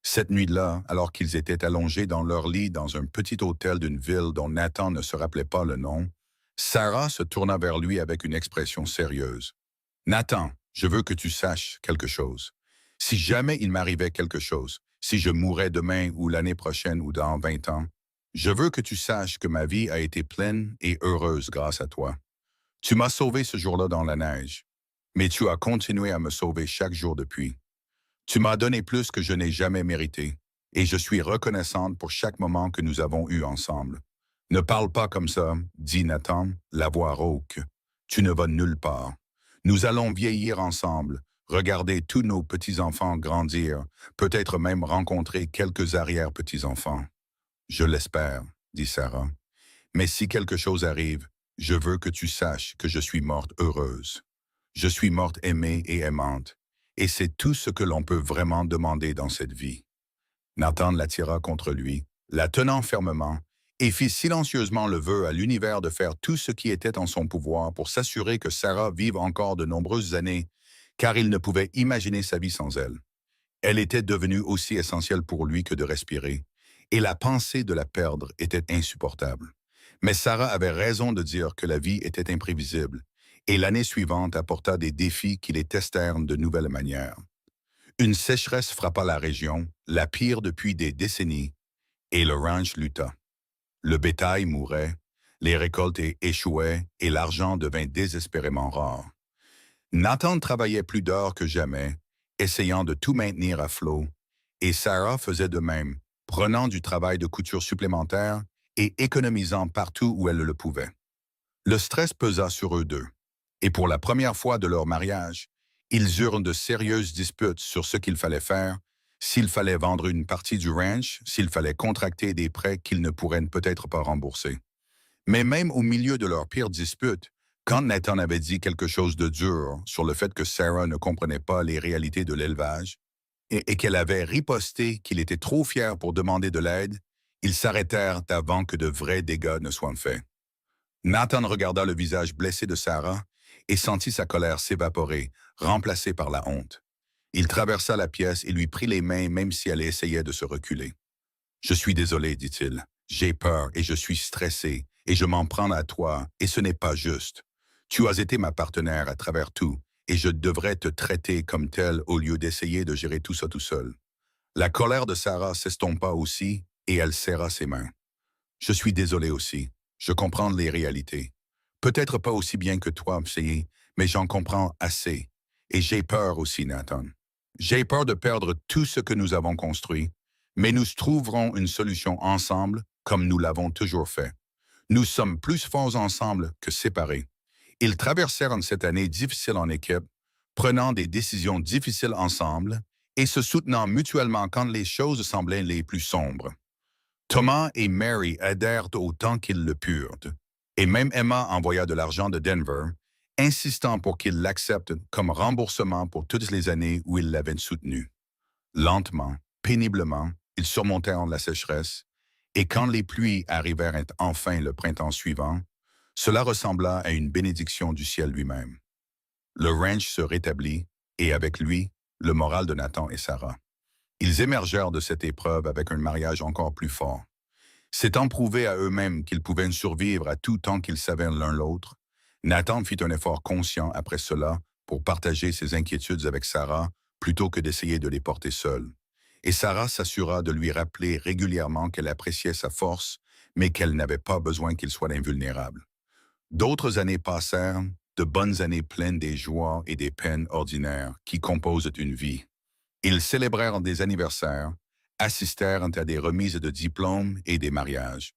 Speaker 1: Cette nuit-là, alors qu'ils étaient allongés dans leur lit dans un petit hôtel d'une ville dont Nathan ne se rappelait pas le nom, Sarah se tourna vers lui avec une expression sérieuse. « Nathan, je veux que tu saches quelque chose. Si jamais il m'arrivait quelque chose, si je mourais demain ou l'année prochaine ou dans 20 ans, je veux que tu saches que ma vie a été pleine et heureuse grâce à toi. Tu m'as sauvé ce jour-là dans la neige, mais tu as continué à me sauver chaque jour depuis. Tu m'as donné plus que je n'ai jamais mérité, et je suis reconnaissante pour chaque moment que nous avons eu ensemble. Ne parle pas comme ça, dit Nathan, la voix rauque. Tu ne vas nulle part. Nous allons vieillir ensemble, regarder tous nos petits-enfants grandir, peut-être même rencontrer quelques arrière-petits-enfants. Je l'espère, dit Sarah. Mais si quelque chose arrive, je veux que tu saches que je suis morte heureuse. Je suis morte aimée et aimante, et c'est tout ce que l'on peut vraiment demander dans cette vie. Nathan l'attira contre lui, la tenant fermement, et fit silencieusement le vœu à l'univers de faire tout ce qui était en son pouvoir pour s'assurer que Sarah vive encore de nombreuses années, car il ne pouvait imaginer sa vie sans elle. Elle était devenue aussi essentielle pour lui que de respirer, et la pensée de la perdre était insupportable. Mais Sarah avait raison de dire que la vie était imprévisible, et l'année suivante apporta des défis qui les testèrent de nouvelles manières. Une sécheresse frappa la région, la pire depuis des décennies, et le ranch lutta. Le bétail mourait, les récoltes échouaient et l'argent devint désespérément rare. Nathan travaillait plus d'heures que jamais, essayant de tout maintenir à flot, et Sarah faisait de même, prenant du travail de couture supplémentaire et économisant partout où elle le pouvait. Le stress pesa sur eux deux, et pour la première fois de leur mariage, ils eurent de sérieuses disputes sur ce qu'il fallait faire, s'il fallait vendre une partie du ranch, s'il fallait contracter des prêts qu'ils ne pourraient peut-être pas rembourser. Mais même au milieu de leurs pires disputes, quand Nathan avait dit quelque chose de dur sur le fait que Sarah ne comprenait pas les réalités de l'élevage et qu'elle avait riposté qu'il était trop fier pour demander de l'aide, ils s'arrêtèrent avant que de vrais dégâts ne soient faits. Nathan regarda le visage blessé de Sarah et sentit sa colère s'évaporer, remplacée par la honte. Il traversa la pièce et lui prit les mains même si elle essayait de se reculer. « Je suis désolé, dit-il. J'ai peur et je suis stressé et je m'en prends à toi et ce n'est pas juste. Tu as été ma partenaire à travers tout et je devrais te traiter comme tel au lieu d'essayer de gérer tout ça tout seul. » La colère de Sarah s'estompa aussi et elle serra ses mains. « Je suis désolé aussi. Je comprends les réalités. Peut-être pas aussi bien que toi, Psy, mais j'en comprends assez. Et j'ai peur aussi, Nathan. J'ai peur de perdre tout ce que nous avons construit, mais nous trouverons une solution ensemble comme nous l'avons toujours fait. Nous sommes plus forts ensemble que séparés. Ils traversèrent cette année difficile en équipe, prenant des décisions difficiles ensemble et se soutenant mutuellement quand les choses semblaient les plus sombres. Thomas et Mary aidèrent autant qu'ils le purent, et même Emma envoya de l'argent de Denver, insistant pour qu'il l'accepte comme remboursement pour toutes les années où il l'avait soutenu. Lentement, péniblement, ils surmontèrent la sécheresse, et quand les pluies arrivèrent enfin le printemps suivant, cela ressembla à une bénédiction du ciel lui-même. Le ranch se rétablit, et avec lui, le moral de Nathan et Sarah. Ils émergèrent de cette épreuve avec un mariage encore plus fort. S'étant prouvé à eux-mêmes qu'ils pouvaient survivre à tout tant qu'ils savaient l'un l'autre, Nathan fit un effort conscient après cela pour partager ses inquiétudes avec Sarah plutôt que d'essayer de les porter seuls. Et Sarah s'assura de lui rappeler régulièrement qu'elle appréciait sa force, mais qu'elle n'avait pas besoin qu'il soit invulnérable. D'autres années passèrent, de bonnes années pleines des joies et des peines ordinaires qui composent une vie. Ils célébrèrent des anniversaires, assistèrent à des remises de diplômes et des mariages,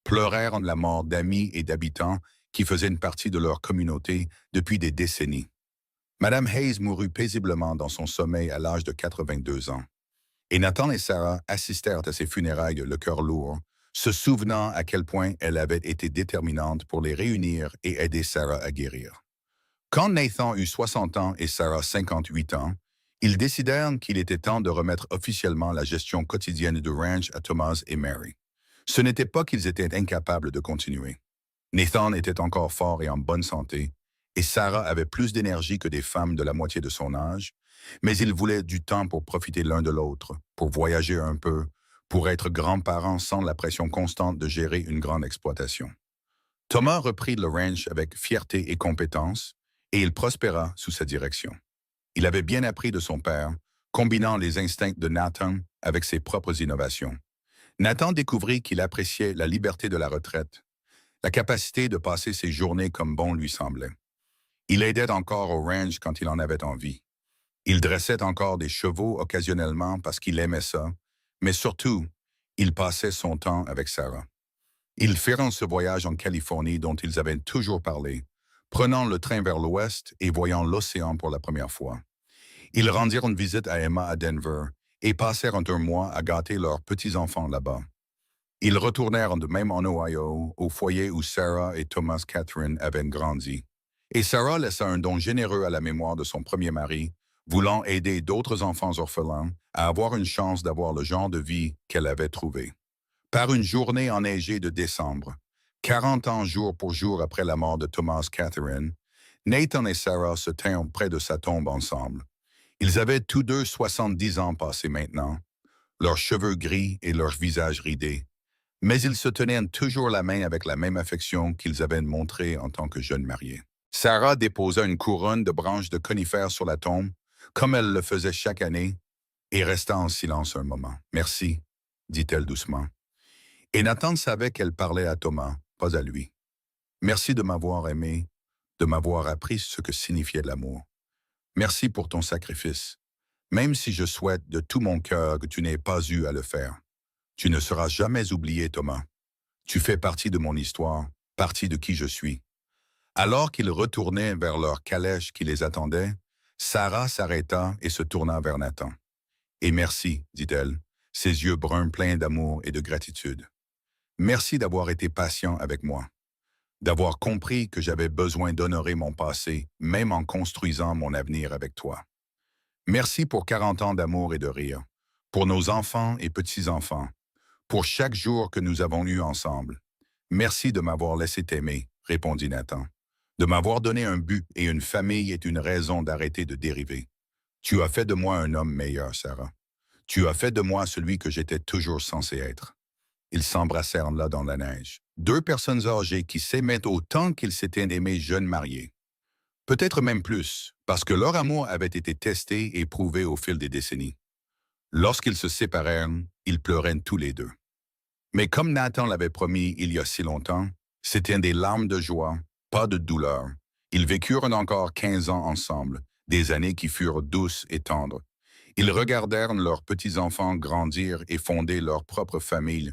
Speaker 1: pleurèrent la mort d'amis et d'habitants qui faisaient une partie de leur communauté depuis des décennies. Madame Hayes mourut paisiblement dans son sommeil à l'âge de 82 ans. Et Nathan et Sarah assistèrent à ses funérailles le cœur lourd, se souvenant à quel point elle avait été déterminante pour les réunir et aider Sarah à guérir. Quand Nathan eut 60 ans et Sarah 58 ans, ils décidèrent qu'il était temps de remettre officiellement la gestion quotidienne du ranch à Thomas et Mary. Ce n'était pas qu'ils étaient incapables de continuer. Nathan était encore fort et en bonne santé, et Sarah avait plus d'énergie que des femmes de la moitié de son âge, mais ils voulaient du temps pour profiter l'un de l'autre, pour voyager un peu, pour être grands-parents sans la pression constante de gérer une grande exploitation. Thomas reprit le ranch avec fierté et compétence, et il prospéra sous sa direction. Il avait bien appris de son père, combinant les instincts de Nathan avec ses propres innovations. Nathan découvrit qu'il appréciait la liberté de la retraite, la capacité de passer ses journées comme bon lui semblait. Il aidait encore au ranch quand il en avait envie. Il dressait encore des chevaux occasionnellement parce qu'il aimait ça, mais surtout, il passait son temps avec Sarah. Ils firent ce voyage en Californie dont ils avaient toujours parlé, prenant le train vers l'ouest et voyant l'océan pour la première fois. Ils rendirent une visite à Emma à Denver et passèrent un mois à gâter leurs petits-enfants là-bas. Ils retournèrent de même en Ohio, au foyer où Sarah et Thomas Catherine avaient grandi. Et Sarah laissa un don généreux à la mémoire de son premier mari, voulant aider d'autres enfants orphelins à avoir une chance d'avoir le genre de vie qu'elle avait trouvé. Par une journée enneigée de décembre, 40 ans jour pour jour après la mort de Thomas Catherine, Nathan et Sarah se tinrent près de sa tombe ensemble. Ils avaient tous deux 70 ans passés maintenant, leurs cheveux gris et leurs visages ridés, mais ils se tenaient toujours la main avec la même affection qu'ils avaient montrée en tant que jeunes mariés. Sarah déposa une couronne de branches de conifères sur la tombe, comme elle le faisait chaque année, et resta en silence un moment. « Merci », dit-elle doucement. Et Nathan savait qu'elle parlait à Thomas, pas à lui. « Merci de m'avoir aimé, de m'avoir appris ce que signifiait l'amour. Merci pour ton sacrifice, même si je souhaite de tout mon cœur que tu n'aies pas eu à le faire. Tu ne seras jamais oublié, Thomas. Tu fais partie de mon histoire, partie de qui je suis. » Alors qu'ils retournaient vers leur calèche qui les attendait, Sarah s'arrêta et se tourna vers Nathan. « Et merci, dit-elle, ses yeux bruns pleins d'amour et de gratitude. Merci d'avoir été patient avec moi, d'avoir compris que j'avais besoin d'honorer mon passé, même en construisant mon avenir avec toi. Merci pour 40 ans d'amour et de rire, pour nos enfants et petits-enfants, pour chaque jour que nous avons eu ensemble. Merci de m'avoir laissé t'aimer, répondit Nathan. De m'avoir donné un but et une famille est une raison d'arrêter de dériver. Tu as fait de moi un homme meilleur, Sarah. Tu as fait de moi celui que j'étais toujours censé être. » Ils s'embrassèrent là dans la neige. Deux personnes âgées qui s'aimaient autant qu'ils s'étaient aimés jeunes mariés. Peut-être même plus, parce que leur amour avait été testé et éprouvé au fil des décennies. Lorsqu'ils se séparèrent, ils pleuraient tous les deux. Mais comme Nathan l'avait promis il y a si longtemps, c'était des larmes de joie, pas de douleur. Ils vécurent encore 15 ans ensemble, des années qui furent douces et tendres. Ils regardèrent leurs petits-enfants grandir et fonder leur propre famille,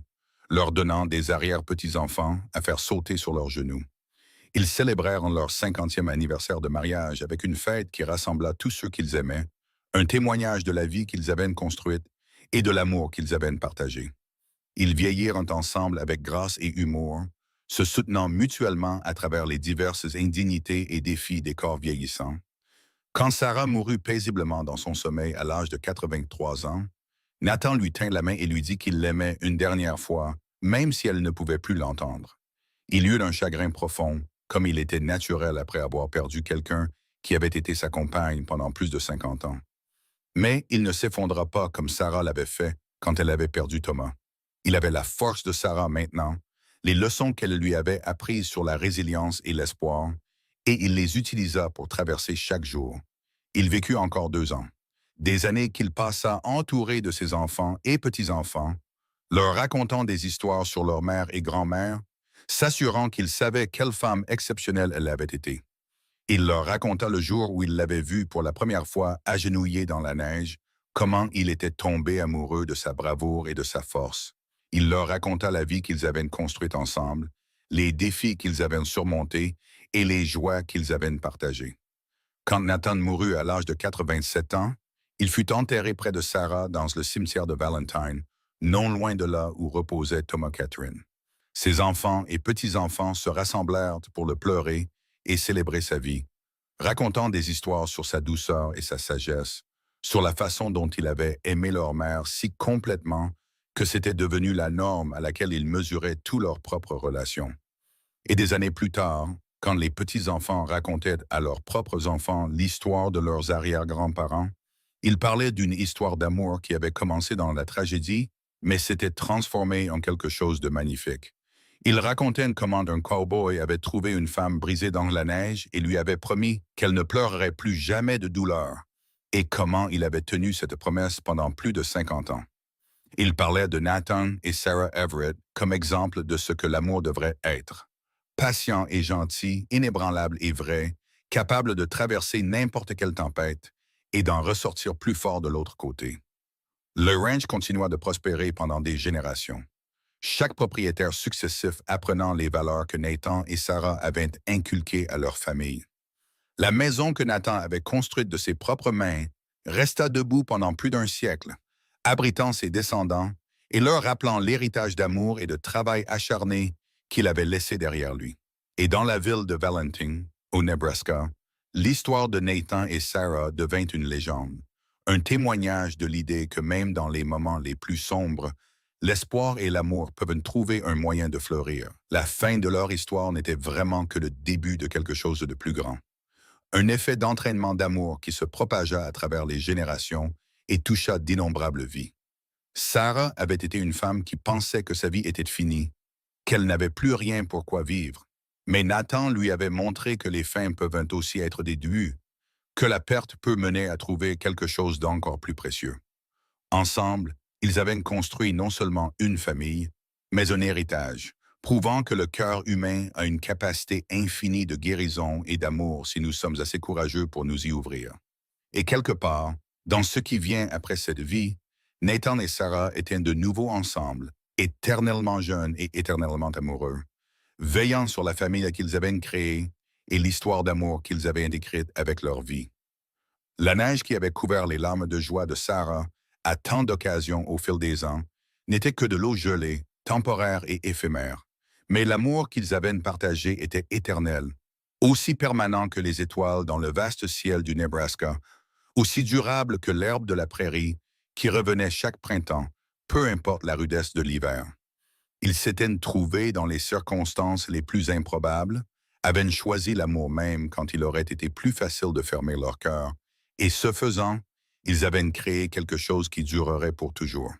Speaker 1: leur donnant des arrière-petits-enfants à faire sauter sur leurs genoux. Ils célébrèrent leur 50e anniversaire de mariage avec une fête qui rassembla tous ceux qu'ils aimaient, un témoignage de la vie qu'ils avaient construite et de l'amour qu'ils avaient partagé. Ils vieillirent ensemble avec grâce et humour, se soutenant mutuellement à travers les diverses indignités et défis des corps vieillissants. Quand Sarah mourut paisiblement dans son sommeil à l'âge de 83 ans, Nathan lui tint la main et lui dit qu'il l'aimait une dernière fois, même si elle ne pouvait plus l'entendre. Il eut un chagrin profond, comme il était naturel après avoir perdu quelqu'un qui avait été sa compagne pendant plus de 50 ans. Mais il ne s'effondra pas comme Sarah l'avait fait quand elle avait perdu Thomas. Il avait la force de Sarah maintenant, les leçons qu'elle lui avait apprises sur la résilience et l'espoir, et il les utilisa pour traverser chaque jour. Il vécut encore 2 ans, des années qu'il passa entouré de ses enfants et petits-enfants, leur racontant des histoires sur leur mère et grand-mère, s'assurant qu'il savait quelle femme exceptionnelle elle avait été. Il leur raconta le jour où il l'avait vue pour la première fois agenouillée dans la neige, comment il était tombé amoureux de sa bravoure et de sa force. Il leur raconta la vie qu'ils avaient construite ensemble, les défis qu'ils avaient surmontés et les joies qu'ils avaient partagées. Quand Nathan mourut à l'âge de 87 ans, il fut enterré près de Sarah dans le cimetière de Valentine, non loin de là où reposait Thomas Catherine. Ses enfants et petits-enfants se rassemblèrent pour le pleurer et célébrer sa vie, racontant des histoires sur sa douceur et sa sagesse, sur la façon dont il avait aimé leur mère si complètement que c'était devenu la norme à laquelle ils mesuraient toutes leurs propres relations. Et des années plus tard, quand les petits-enfants racontaient à leurs propres enfants l'histoire de leurs arrière-grands-parents, ils parlaient d'une histoire d'amour qui avait commencé dans la tragédie, mais s'était transformée en quelque chose de magnifique. Ils racontaient comment un cow-boy avait trouvé une femme brisée dans la neige et lui avait promis qu'elle ne pleurerait plus jamais de douleur, et comment il avait tenu cette promesse pendant plus de 50 ans. Ils parlaient de Nathan et Sarah Everett comme exemple de ce que l'amour devrait être. Patient et gentil, inébranlable et vrai, capable de traverser n'importe quelle tempête et d'en ressortir plus fort de l'autre côté. Le ranch continua de prospérer pendant des générations. Chaque propriétaire successif apprenant les valeurs que Nathan et Sarah avaient inculquées à leur famille. La maison que Nathan avait construite de ses propres mains resta debout pendant plus d'un siècle, abritant ses descendants et leur rappelant l'héritage d'amour et de travail acharné qu'il avait laissé derrière lui. Et dans la ville de Valentine, au Nebraska, l'histoire de Nathan et Sarah devint une légende, un témoignage de l'idée que même dans les moments les plus sombres, l'espoir et l'amour peuvent trouver un moyen de fleurir. La fin de leur histoire n'était vraiment que le début de quelque chose de plus grand. Un effet d'entraînement d'amour qui se propagea à travers les générations et toucha d'innombrables vies. Sarah avait été une femme qui pensait que sa vie était finie, qu'elle n'avait plus rien pour quoi vivre. Mais Nathan lui avait montré que les fins peuvent aussi être des débuts, que la perte peut mener à trouver quelque chose d'encore plus précieux. Ensemble, ils avaient construit non seulement une famille, mais un héritage, prouvant que le cœur humain a une capacité infinie de guérison et d'amour si nous sommes assez courageux pour nous y ouvrir. Et quelque part, dans ce qui vient après cette vie, Nathan et Sarah étaient de nouveau ensemble, éternellement jeunes et éternellement amoureux, veillant sur la famille qu'ils avaient créée et l'histoire d'amour qu'ils avaient écrite avec leur vie. La neige qui avait couvert les larmes de joie de Sarah à tant d'occasions au fil des ans n'était que de l'eau gelée, temporaire et éphémère, mais l'amour qu'ils avaient partagé était éternel, aussi permanent que les étoiles dans le vaste ciel du Nebraska, aussi durable que l'herbe de la prairie qui revenait chaque printemps, peu importe la rudesse de l'hiver. Ils s'étaient trouvés dans les circonstances les plus improbables, avaient choisi l'amour même quand il aurait été plus facile de fermer leur cœur, et ce faisant, ils avaient créé quelque chose qui durerait pour toujours.